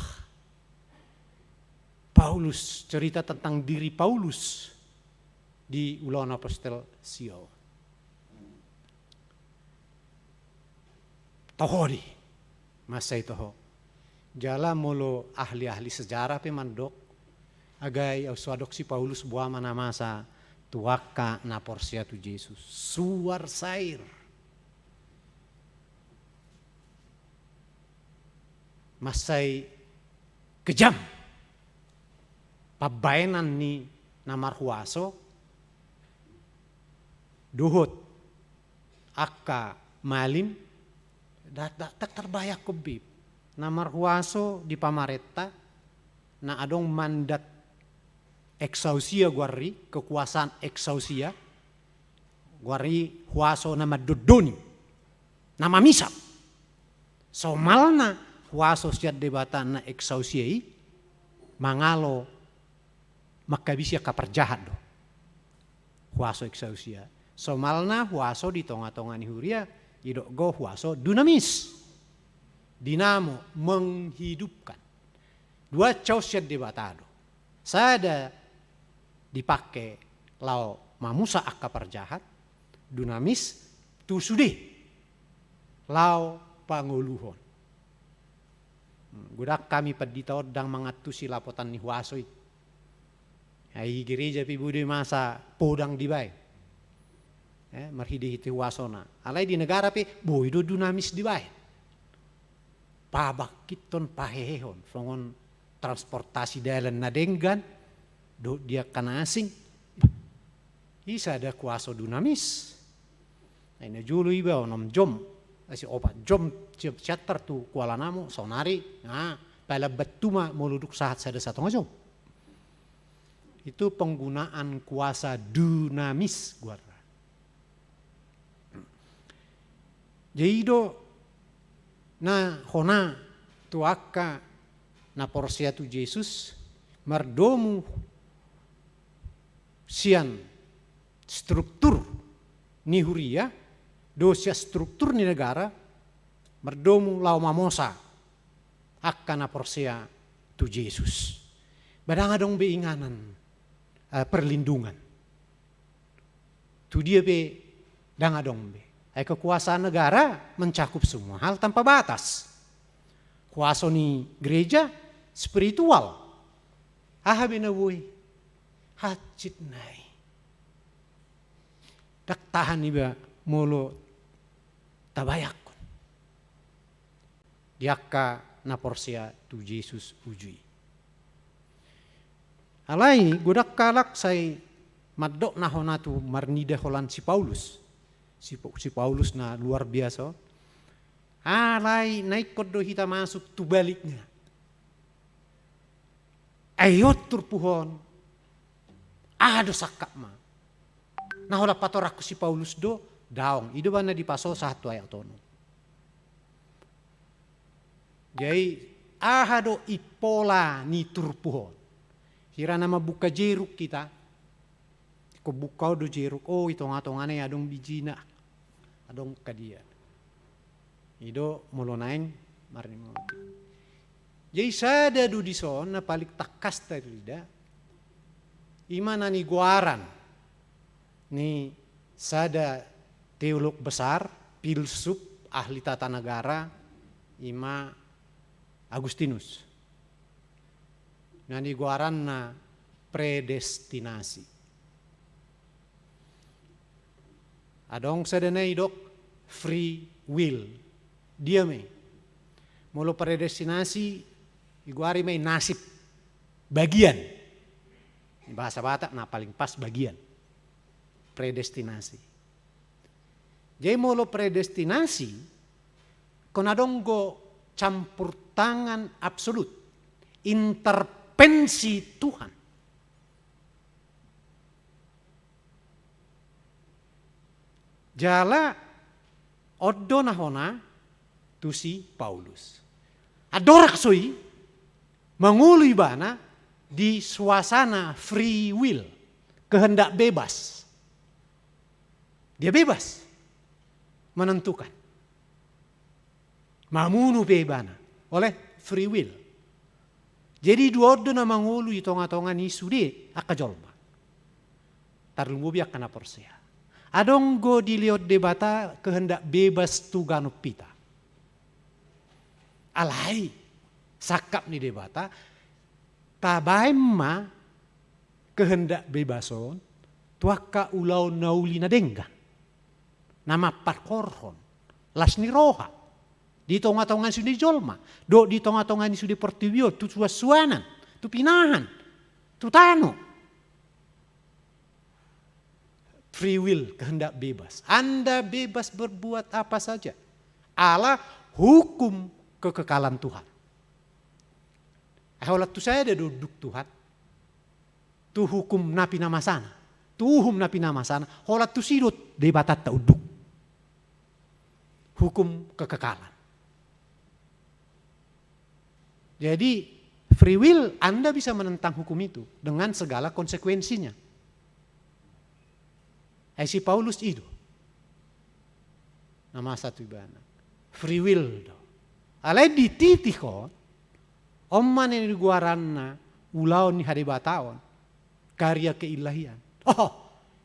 Paulus, cerita tentang diri Paulus di Ulangan Apostel Sio. Toho di, masa itu ho. Jala molo ahli-ahli sejarah pemandok, agai auswadok si Paulus buah mana masa tuaka na porsia tu Yesus. Suar sair. Masai kejam. Pabainan ni namar huaso. Duhut. Akka malim. Tak terbayak kebib. Namar huaso di pamareta. Na adong mandat eksausia guari. Kekuasaan eksausia. Guari huaso nama dodoni. Nama misap. So malna. Huaso siat debata na eksausiai mangalo makabisia kaperjahat do. Huaso eksausia. Somalna huaso di tonga-tonga ni huria idok go huaso dunamis. Dinamo menghidupkan. Dua caw siat debata do. Sada dipakai lau mamusa akka perjahat dunamis tu sudi lau panguluhon. Gudak kami padita odang mangatusi lapotan ni huasoi. Ai gereja pi bude masa podang dibai. Marhidi hiti huasona. Alai di negara pi boido dunamis dibai. Pabakiton pahehon songon transportasi dalan nadenggan do dia kana asing. Isa ada kuaso dunamis. Aina julu iba onom jom. Asi opat jom chatter tu Kuala Namu sonari nah pala batuma moluduk saat sada satu ngajom. Itu penggunaan kuasa dunamis guarda. Jaido na hona tuaka na porsia tu Yesus mardomu sian struktur ni huria dosia struktur ni negara merdomu lau mamosa akan porsia tu Yesus. Badang adong beinganan perlindungan. Tu dia be dangadong be. Kekuasaan negara mencakup semua hal tanpa batas. Kuasa ni gereja spiritual. Benawui hacit nai. Dak tahan iba molo tabayakon. Diaka na porsia tu Yesus ujui. Alai godak kalak say madok na honatu marnida holan si Paulus. Si Paulus na luar biasa. Alai naik kodo hita masuk tu baliknya. Ayot turpuhon. Ado sakak ma. Nah hola patoraku si Paulus do daong. Ido bana di paso satu ayat tono. Jadi ahado ipola ni turpuhon. Kira nama buka jeruk kita. Ko buka do jeruk. Oh itonga-tongane adong bijina. Adong kadia. Ido molonain marni mo. Jadi sada do di son na palik takas tarida. Imana ni guaran. Ni sada teolog besar, filsuf, ahli tata negara, ima Agustinus. Nani guaran na predestinasi. Adong sadanay dok free will. Dia may. Molo predestinasi, iguari may nasib. Bagian. Bahasa Batak na paling pas bagian. Predestinasi. Jadi molo predestinasi, konadonggo campur tangan absolut. Intervensi Tuhan. Jala oddo nahona tu si Paulus. Adorak soi mengului bana di suasana free will, kehendak bebas. Dia bebas menentukan. Mamunu bebana oleh free will. Jadi dua oddo na mengului tonga-tonga ni sude akajolma. Tarlumbubi akana porsia. Adonggo diliot debata kehendak bebas tu ganup pita. Alai sakap ni debata tabaima kehendak bebason tuaka ulau nauli na denggan. Nama parkorhon las ni roha. Di tonga-tongan sudi jolma. Do di tonga-tongan sudi pertiwio tu suasuanan, tu pinahan, tu tano. Free will, kehendak bebas. Anda bebas berbuat apa saja. Allah hukum kekekalan Tuhan. Aholat tu saya ada duduk Tuhan. Tu hukum napi nama sana. Tu hukum napi nama sana. Holat tu sidut debatat tak uduk. Hukum kekekalan. Jadi free will Anda bisa menentang hukum itu dengan segala konsekuensinya. Si Paulus itu. Nama satu ibana. Free will. Alai di titik ko. Omman yang diguaranna. Ulau ni hari bataon. Karya keilahian.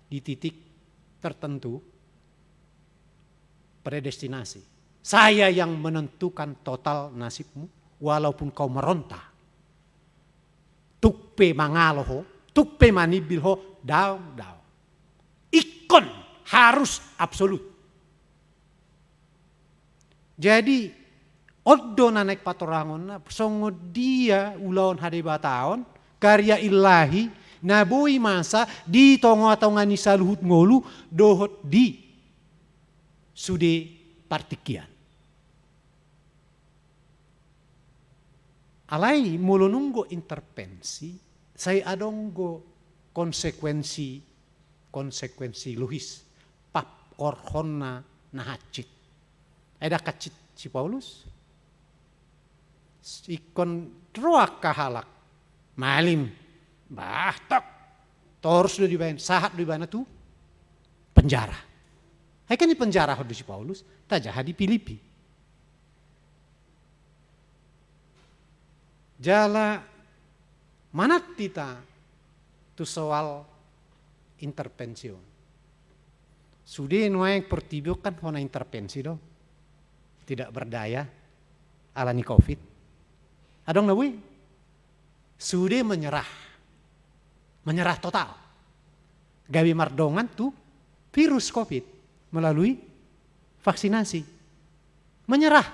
Di titik tertentu. Predestinasi. Saya yang menentukan total nasibmu. Walaupun kau meronta. Tukpe mangaloho. Tukpe manibilho. Daun. Ikon harus absolut. Jadi oddo na naik patorangon na songo dia ulaon hari bataon karya ilahi nabui masa di tonga-tonga ni saluhut ngolu dohot di sude partikian. Alai mulununggo intervensi saya adonggo konsekuensi luhis pap orhonna nahacit. Ada kacit si Paulus. Ikon roak kahalak. Malim. Bahtok. Torus do dibayan. Sahat do dibayan tu. Penjara. Hai kan di penjara hodo si Paulus. Tajah di Filipi. Jala manat kita tu soal intervensi. Sudah nuai pertibio kan hona intervensi do. Tidak berdaya alani COVID. Adong nawi. Sudah menyerah. Menyerah total. Gawi mardongan tu virus COVID melalui vaksinasi. Menyerah.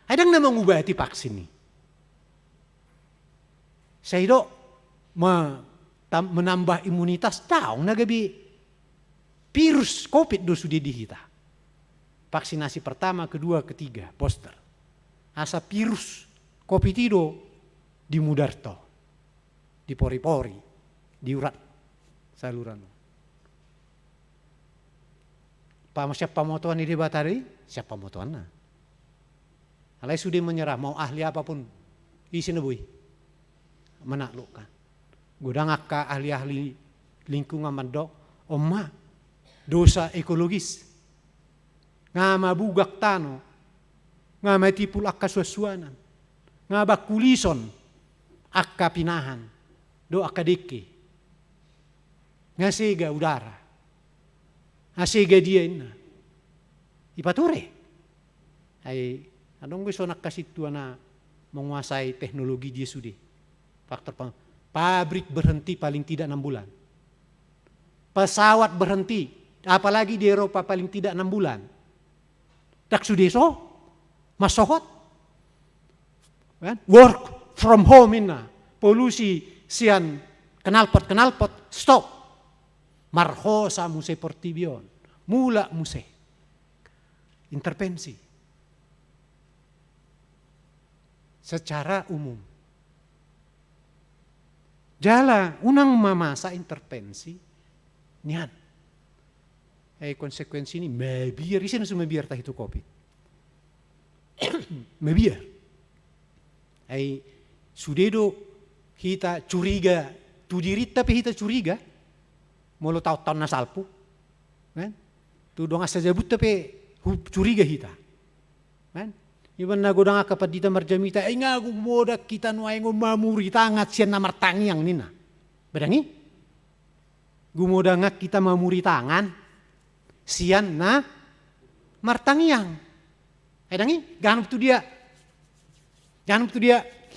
Adang na mengubati vaksin ni. Saya do menambah imunitas tahu na gabi virus COVID do sudah dihita. Vaksinasi pertama, kedua, ketiga, booster. Asa virus COVID itu di mudarto, di pori-pori, di urat saluran. Siapa motoan di batari? Siapa motoan na? Alai sudah menyerah, mau ahli apapun, isi nebui, menaklukkan. Gudang akka ahli-ahli lingkungan mandok, omma, dosa ekologis, ngama bugak tano, ngama tipul akka suasuanan, ngaba kulison, akka pinahan, do akka deke, ngasega udara, ngasega dia ina, ipature, ay anong gusto nakasitua na menguasai teknologi dia sudah, faktor pabrik berhenti paling tidak 6 bulan. Pesawat berhenti, apalagi di Eropa paling tidak 6 bulan. Tak sudeso, masohot. Work from home ina, polusi sian kenalpot, stop. Marhosa muse portibion, mula muse. Intervensi. Secara umum. Jala unang mamasa intervensi niyan. Konsekuensi ini mabiar, isi na sumabiar tayo COVID. Mabiar. Sudedo kita curiga, tu diri tapi kita curiga, molo tahu-tahu na salpo. Kan? Tu dong asa jabut tapi curiga kita. Kan? Iban na godang akapat dita marjamita, nga gumodak kita nuay ngumamuri tangat siyan na martangiang nina. Badangi? Gumodangak kita mamuri tangan, siyan na martangiang. Dangi, ganap tu dia.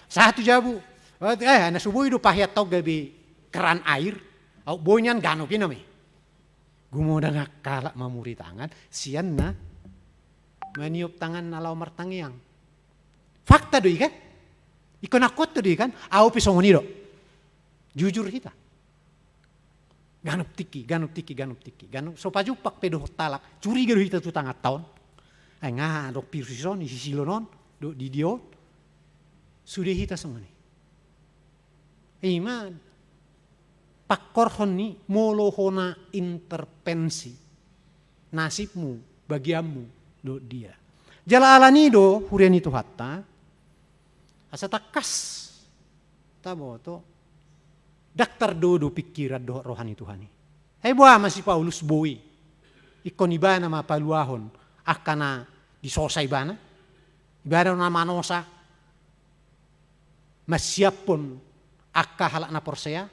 Satu jabu. Nasuboy do pahiat tau gabi keran air. Au boynyan ganap yun nami. Gumodangak kalak mamuri tangan, siyan na maniop tangan nalaw martangiang. Fakta do ikan? Ikon akot do ikan? Aw pisong unido. Jujur kita. Ganop tiki. So pajupak pedo talak. Curiga do kita tu tangat tahun. Ay nga dok pirison isisilo non do di dio. Sudah kita semua ni. Iman. Pakkorhon ni molohona intervensi. Nasibmu, bagianmu do dia. Jala alani do hurian itu hatta asa takas tabo to daktar do pikiran do rohani Tuhani. Buah masih Paulus boy ikon ibana mapaluahon akana disosa ibana na manosa masyapon akka halak na porsea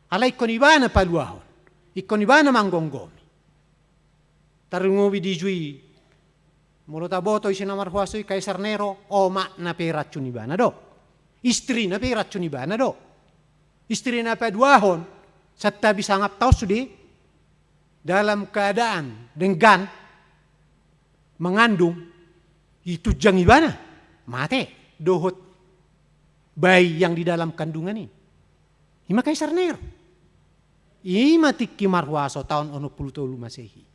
ala ikon ibana paluahon ikon ibana manggonggomi tarungobi dijui mulu taboto isi namar huasui Kaisar Nero, oma na peracun ibana do. Istri na peracun ibana do. Istri na paduahon, satta bisa ngap tau sudi, dalam keadaan dengan mengandung, itu jang ibana. Mate, dohot bayi yang di dalam kandungan ini. Ima Kaisar Nero. Ima tiki marhuaso tahun 60 Masehi.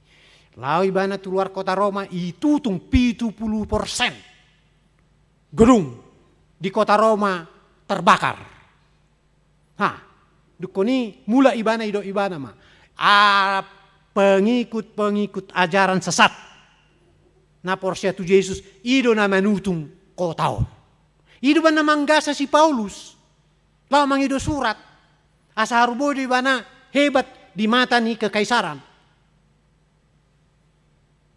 Lau ibana tu luar kota Roma itu tung 70% gedung di kota Roma terbakar. Dukoni mula ibana ido ibana ma. Pengikut ajaran sesat. Na porsia tu Yesus ido na manutung kotao. Ido ba na manggasa si Paulus. Lau mangido surat. Asa harubo ibana hebat di mata ni kekaisaran.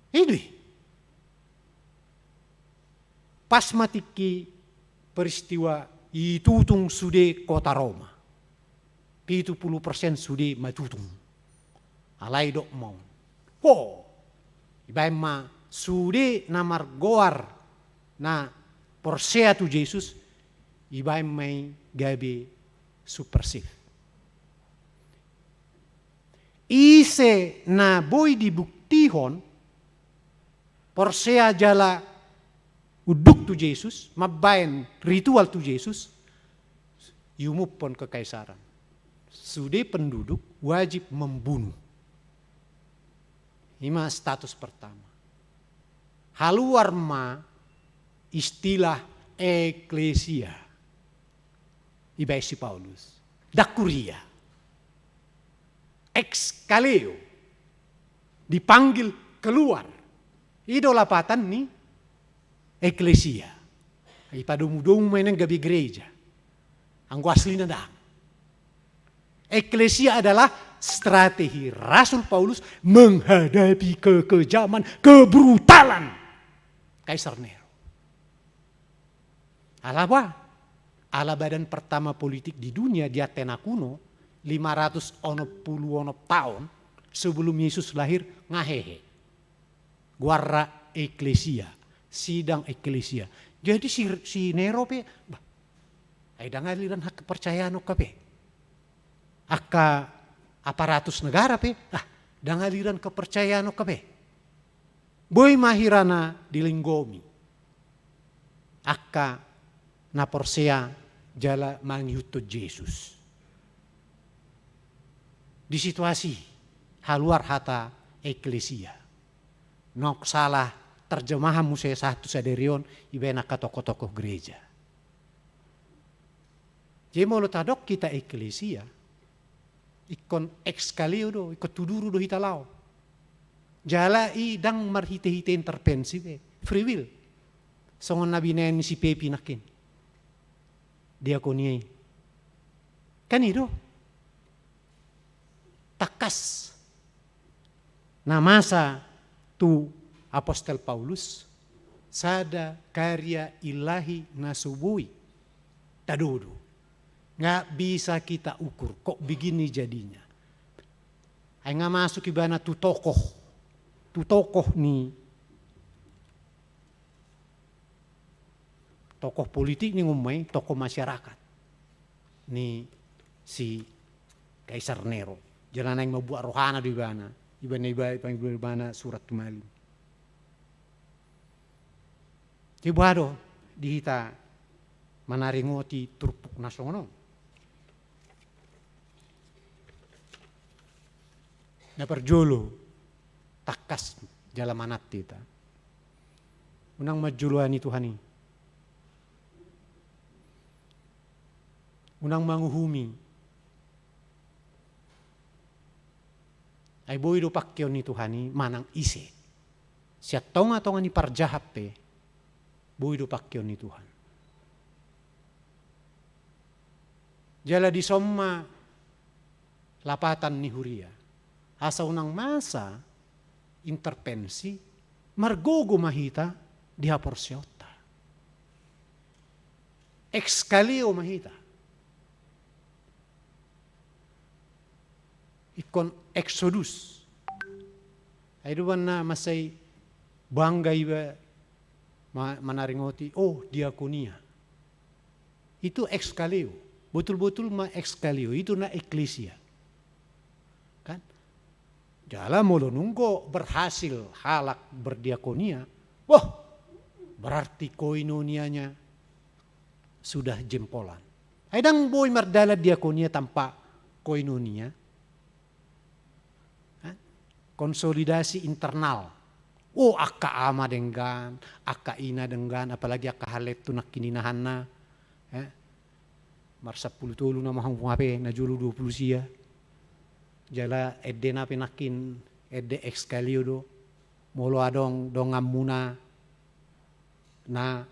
Ini pas matiki peristiwa itu tung sude kota Roma. 70% sudah matutung. Alai dok mau. Ho, ibaim ma sudah namar goar na Porsea tu Yesus, ibaim mai gabe supersif. Ise na boy dibuktihon, Porsea jala uduk tu Yesus, mabain ritual tu Yesus, yumupon kekaisaran. Sudah penduduk wajib membunuh. Ini status pertama. Haluar ma istilah eklesia. Ibai si Paulus. Dakuria. Exkaleo. Dipanggil keluar. Idolapatan nih eklesia. Ipadomu-domu mainan gabi gereja. Anggo asli nadang. Eklesia adalah strategi Rasul Paulus menghadapi kekejaman, kebrutalan Kaisar Nero. Ala apa? Ala badan pertama politik di dunia di Athena kuno 500 tahun sebelum Yesus lahir ngahehe. Guarra eklesia, sidang eklesia. Jadi si Nero pe, ay dangaliran hak kepercayaan o kape. Aka aparatus negara pe, dangaliran kepercayaan o kape. Boy mahirana dilinggomi. Aka na Porsea jala mangyuto Yesus. Di situasi haluar hata eklesia. Nok salah terjemahan musea satu saderion ibena ka tokoh-tokoh gereja. Jadi mau tadok kita eklesia, ikon ekskalio do, ikon tuduru do hitalao. Jala i dang marhite-hite intervensi be, free will. Songon nabi nen si Pepi nakin. Diakoniai. Kan itu. Takas. Na masa tu Apostel Paulus sada karya ilahi nasubui. Tadodo. Nggak bisa kita ukur kok begini jadinya. Ay nga masuk ibana tu tokoh ni tokoh politik ni ngumay, tokoh masyarakat ni si Kaisar Nero. Jalan yang membuat rohana di bana, ibana surat tumalim. Tibado dihita manaringoti turpuk nasional. Na perjolo takas jala manat kita. Unang majuluan itu hani. Unang manguhumi. Ay boy do pakyo ni Tuhani manang ise. Siya tonga-tonga ni parjahap pe. Boy do pakyo ni Tuhan. Jala di somma lapatan ni Huria. Asa unang masa intervensi margogo mahita di Porsea. Exkalio mahita. Ikon Exodus. Ay duwan na masay bangga iba manaringoti, diakonia. Itu exkalio. Betul-betul exkalio. Itu na eklesia. Kan? Jala molo nunggo berhasil halak berdiakonia. Wah, berarti koinonianya sudah jempolan. Aidang boy mardala diakonia tanpa koinonia. Konsolidasi internal. Akka ama denggan, akka ina denggan, apalagi akka halet tu nak kininahanna. Mar 10 tulu na mahang pungape, na julu 20 sia. Jala edde na pinakin, edde exkalio do. Molo adong dongam muna na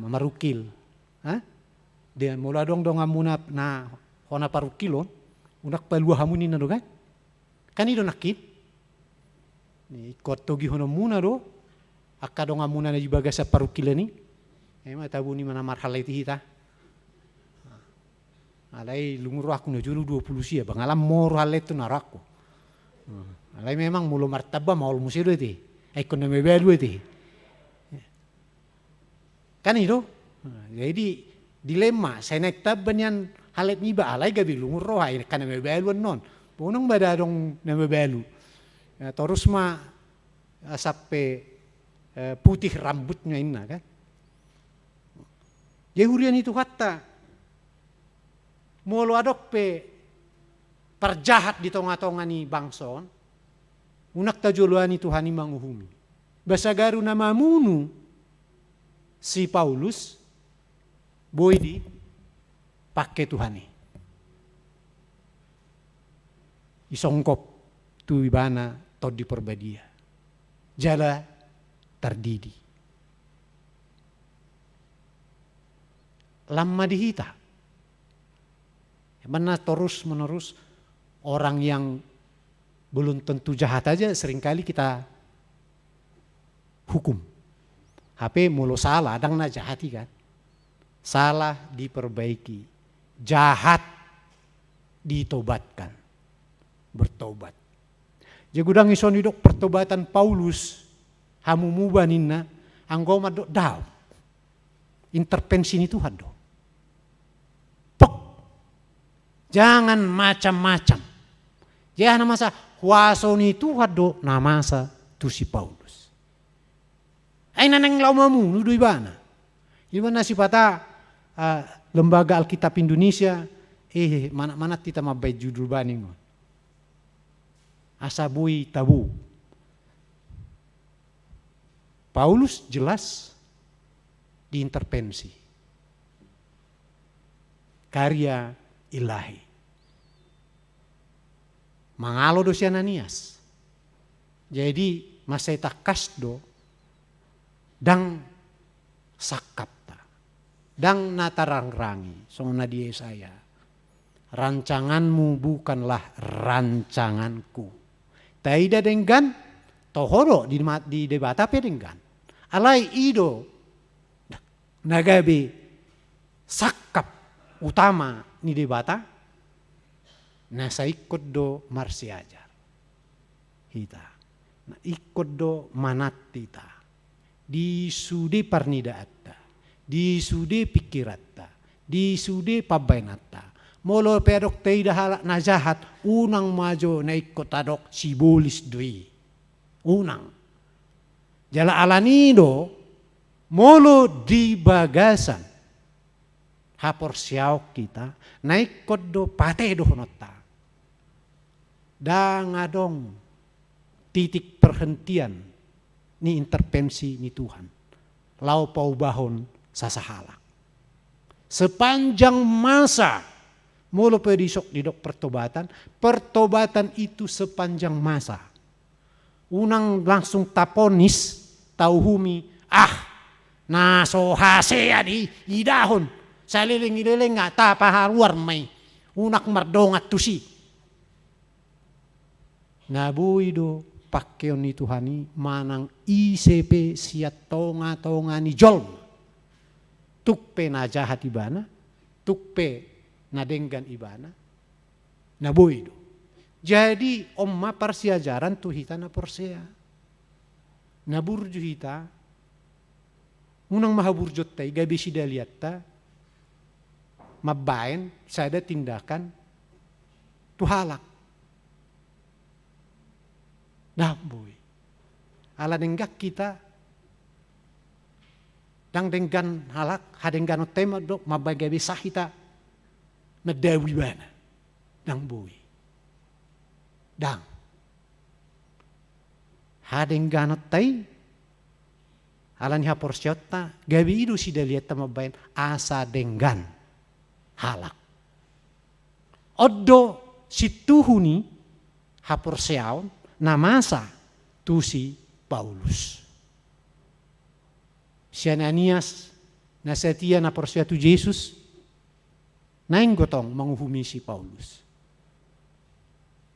marukil. Dia molo adong dongam muna na hona parukilon. Unak palua hamunin na do kan? Kan itu nakit. Ni kotogi hono muna do. Akka dong amuna na jibaga sa parukila ni. Ema tabu ni mana marhala iti hita. Alai lungur aku na julu 20 sia bangalam moro hal itu naraku. Alai memang mulu martaba mau musido itu. Ekonomi belu itu. Kan itu. Jadi dilema saya naik taban yang halet ni ba alai gabi lungur roh ai kan me belu non. Punong bada dong na me belu. Terus mah sampai putih rambutnya ini kan. Yehurian itu kata molo adok pe perjahat di tonga-tonga ni bangson unak tajuluani Tuhani manguhumi. Basagaru nama munu si Paulus boy di pakai Tuhani. Isongkop tu ibana tod di perbadia. Jala terdidi. Lama dihita. Mana terus menerus orang yang belum tentu jahat aja seringkali kita hukum. HP mulu salah, adang na jahati kan. Salah diperbaiki, jahat ditobatkan, bertobat. Jagudang ison hidok pertobatan Paulus, hamu mubaninna, anggau madok daw. Intervensi ini Tuhan do. Pok. Jangan macam-macam. Jangan masa wasoni Tuhan do namasa tu si Paulus. Ay naneng laumamu nudu ibana. Ibana si pata lembaga Alkitab Indonesia mana kita mabai judul baning. Asabui tabu. Paulus jelas diintervensi. Karya ilahi. Mangalo do si Ananias. Jadi maseta kasdo dang sakapta. Dang natarang-rangi. Song na di saya. Rancanganmu bukanlah rancanganku. Taida denggan tohoro di debata pe denggan. Alai ido nagabe sakap utama ni debata nasa ikut do marsiajar hita na ikut do manatita di sude parnidaata di sude pikiratta di sude pabainata molo pedok teida halak na jahat unang majo na ikut adok sibolis dui unang jala alanido molo di bagasan hapor siaw kita naik kodo pate do nota dangadong titik perhentian ni intervensi ni Tuhan lau paubahon sasahalak sepanjang masa molo pedisok didok pertobatan itu sepanjang masa unang langsung taponis tauhumi nah so hase adi idahon saliling nggak tapa haluar may unak mardongat tusi nabui do pakkeon ni Tuhani manang ICP siat tonga ni jol tukpe na jahat ibana tukpe na denggan ibana nabui do jadi omma parsiajaran tu hita na porsia naburju hita unang mahaburjot tay gabi sida liat ta mabain sada tindakan tuhalak dah boy ala denggak kita dang denggan halak hadenggan tema dok mabay gabi sahita nadawi bana dang boy dang hadenggan tay alan hapor syota gabi idu sida liat tamabain asa denggan halak. Odo si tuhuni hapor seaon namasa tu si Paulus. Si Ananias na setia na porsia tu Jesus naing gotong menguhumi si Paulus.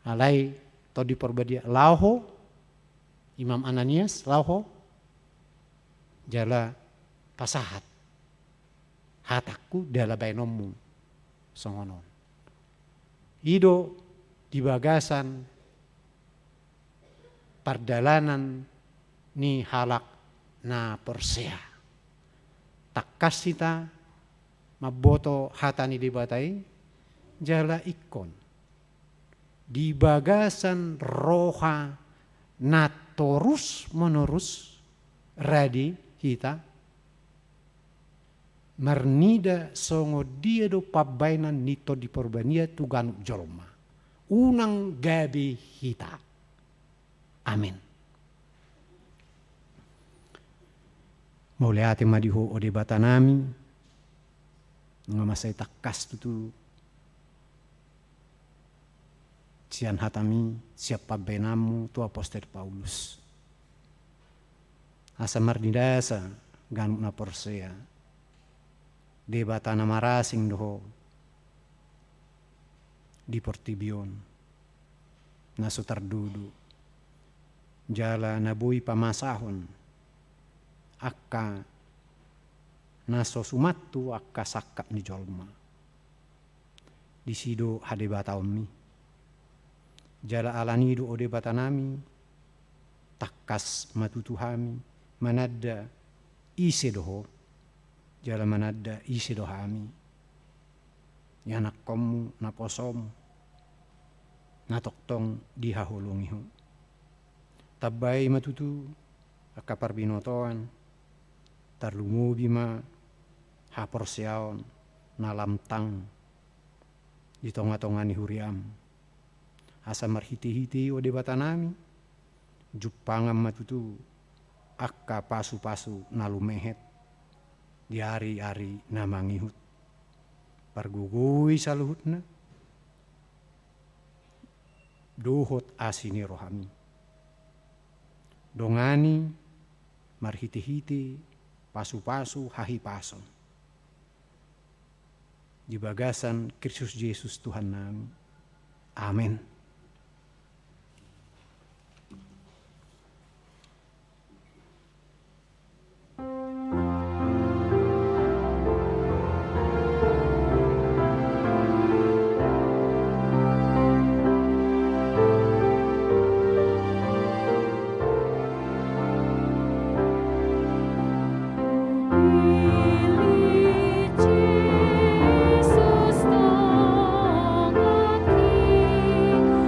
Alai to di perbadia lauho Imam Ananias lauho jala pasahat hataku dala bainomu songonon. Ido di bagasan pardalanan ni halak na persea. Takasita maboto hatani dibatai jala ikon. Di bagasan roha na terus menerus radi kita marnida songo dia do pabainan nito di perbania tugan jolma unang gabi hita. Amin. Maule ate madiho ode batanami ngamasai takas tutu sian hatami siapa benamu tu apostel Paulus. Asa marnidasa ganu na persea. Debatana marasing doho di Portibion naso tardudu jala nabui pamasahon akka naso sumatu akka sakap ni jolma di sido hade bataomi jala alanido ode batanami takas matutuhami manada ise doho jala manada isi dohami ya nakomu naposom natoktong dihahulungiho tabay matutu akapar binotoan tarlumubi ma haporseaon nalamtang di tonga-tonga ni huriam asa marhiti-hiti ode batanami jupangam matutu akka pasu-pasu nalumehet di hari-hari namangihut pargugui saluhutna dohot asini rohami dongani marhiti-hiti pasu-pasu hahi pason di bagasan Kristus Yesus Tuhan nami. Amin. Jesus, tolong aku.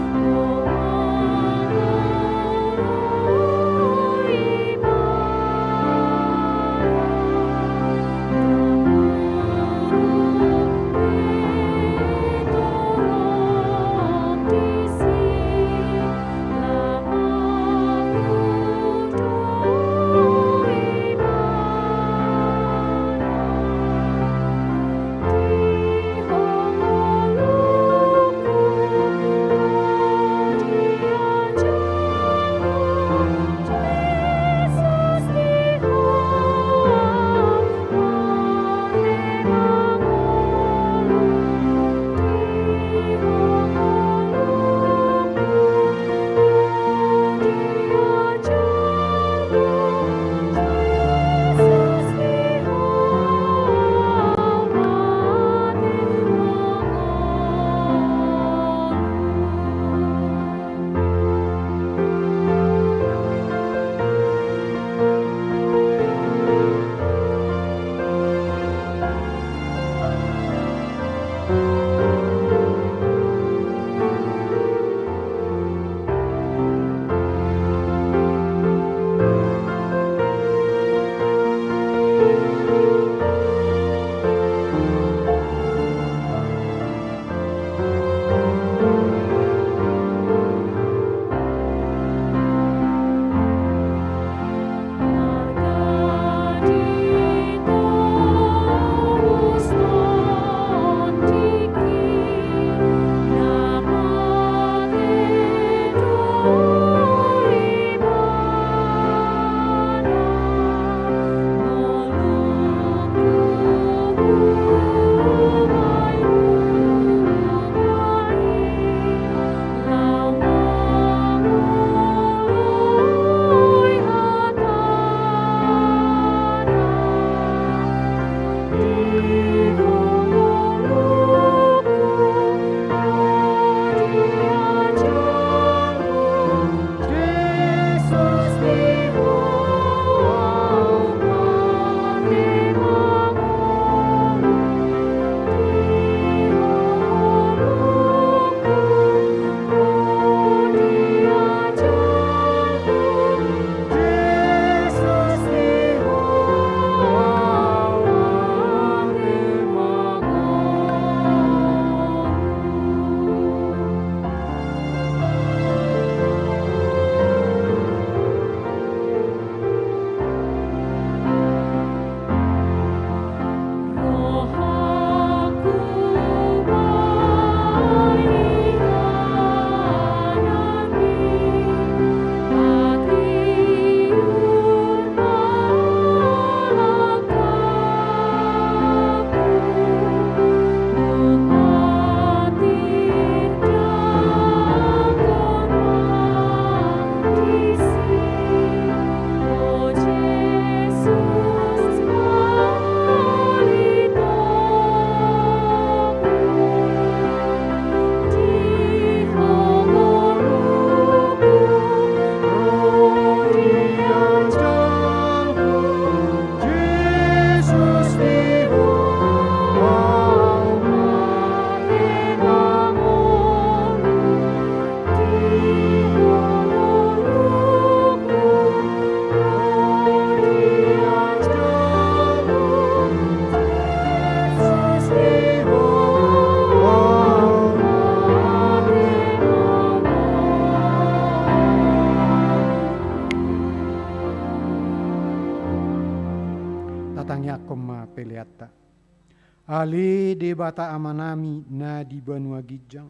Ale de bata amanami na di banua gijang.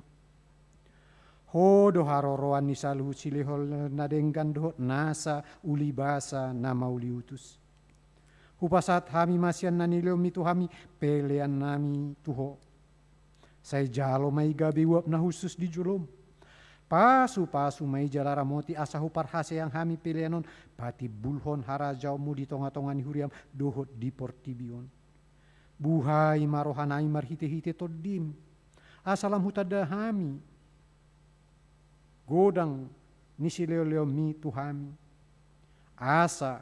Ho do haroroan ni saluhu silihol na denggan dohot nasa uli basa na mauli utus. Hupasat hami masian na nileo mitu hami pelean nami tuho. Say jalo may gabi wap na husus di julom. Pasu-pasu may jalara moti asa hupar hase yang hami peleanon pati bulhon harajaw mu di tonga-tonga ni huriam dohot di portibion. Buhay marohanay marhite-hite todim. Asalam hutada hami. Godang nisi leo-leo mi tuhami. Asa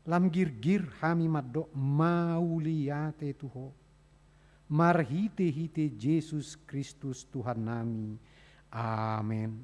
lam gir-gir hami maddo mauliyate tuho. Marhite-hite Yesus Kristus Tuhan nami. Amin.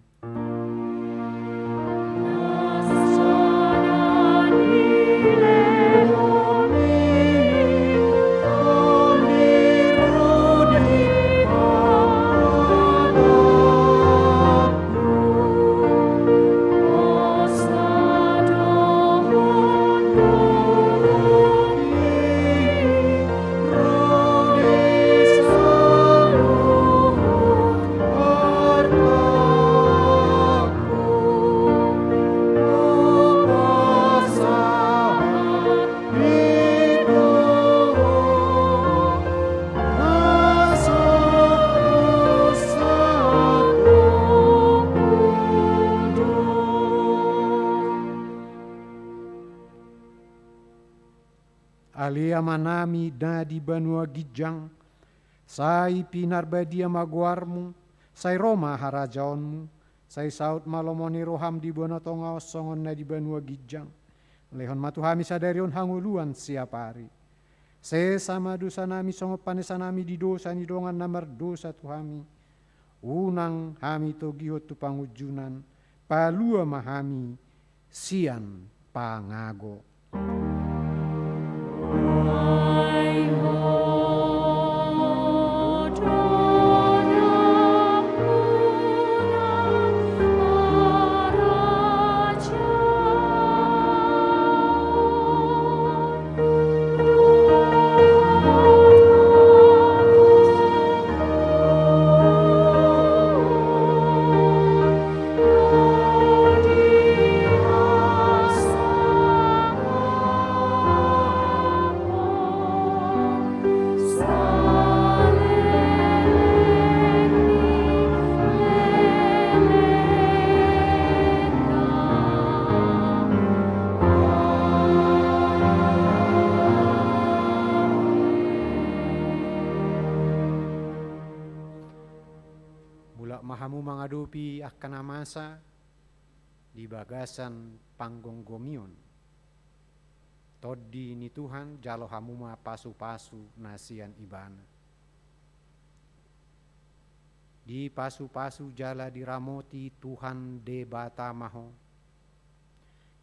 Alia manami na di banua gijang, sai pinarbadia maguarmu, sai Roma harajaonmu, sai saut malomoni roham di buana tonga osongon na di banua gijang, lehon matuhami sadarion hanguluan siap hari. Se sama dosa nami songo panesan nami di dosa ni dongan namar dosa tuhami, unang hami togihot tu pangujunan, palua mahami sian pangago. Mahamu mengadupi akan amasa di bagasan panggung gomion. Todi ni Tuhan jalo hamuma pasu-pasu nasian ibana. Di pasu-pasu jala diramoti Tuhan de batamaho.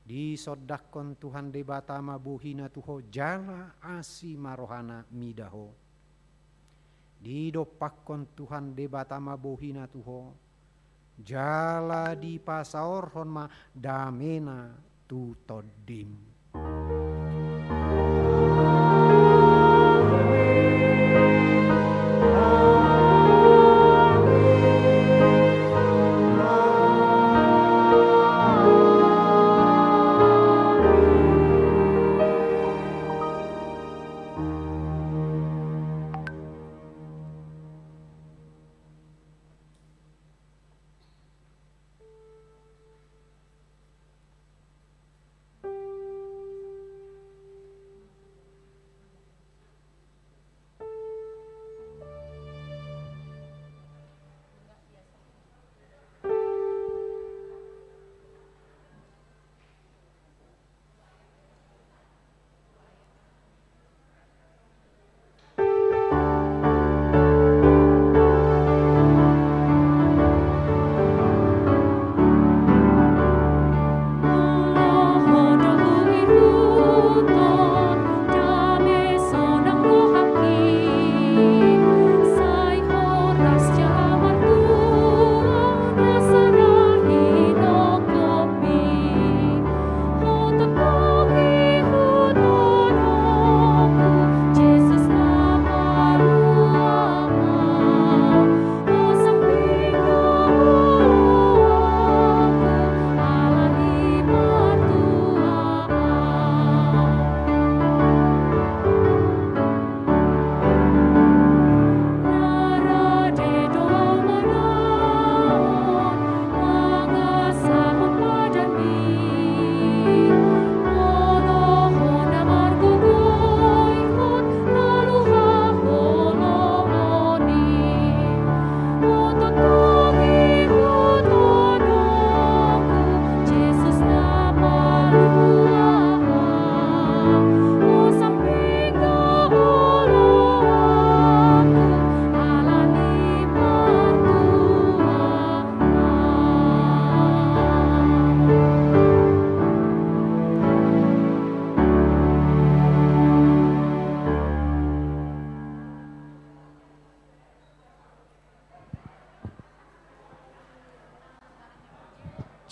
Di sodakon Tuhan de batama buhina tuho jala asi marohana midaho. Di dopakon Tuhan de batama bohina tuho jala di pasaor honma damena tu todim.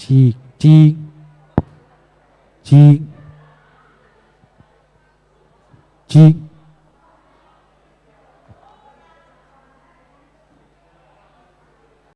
Cik, cik. Cik. Cik.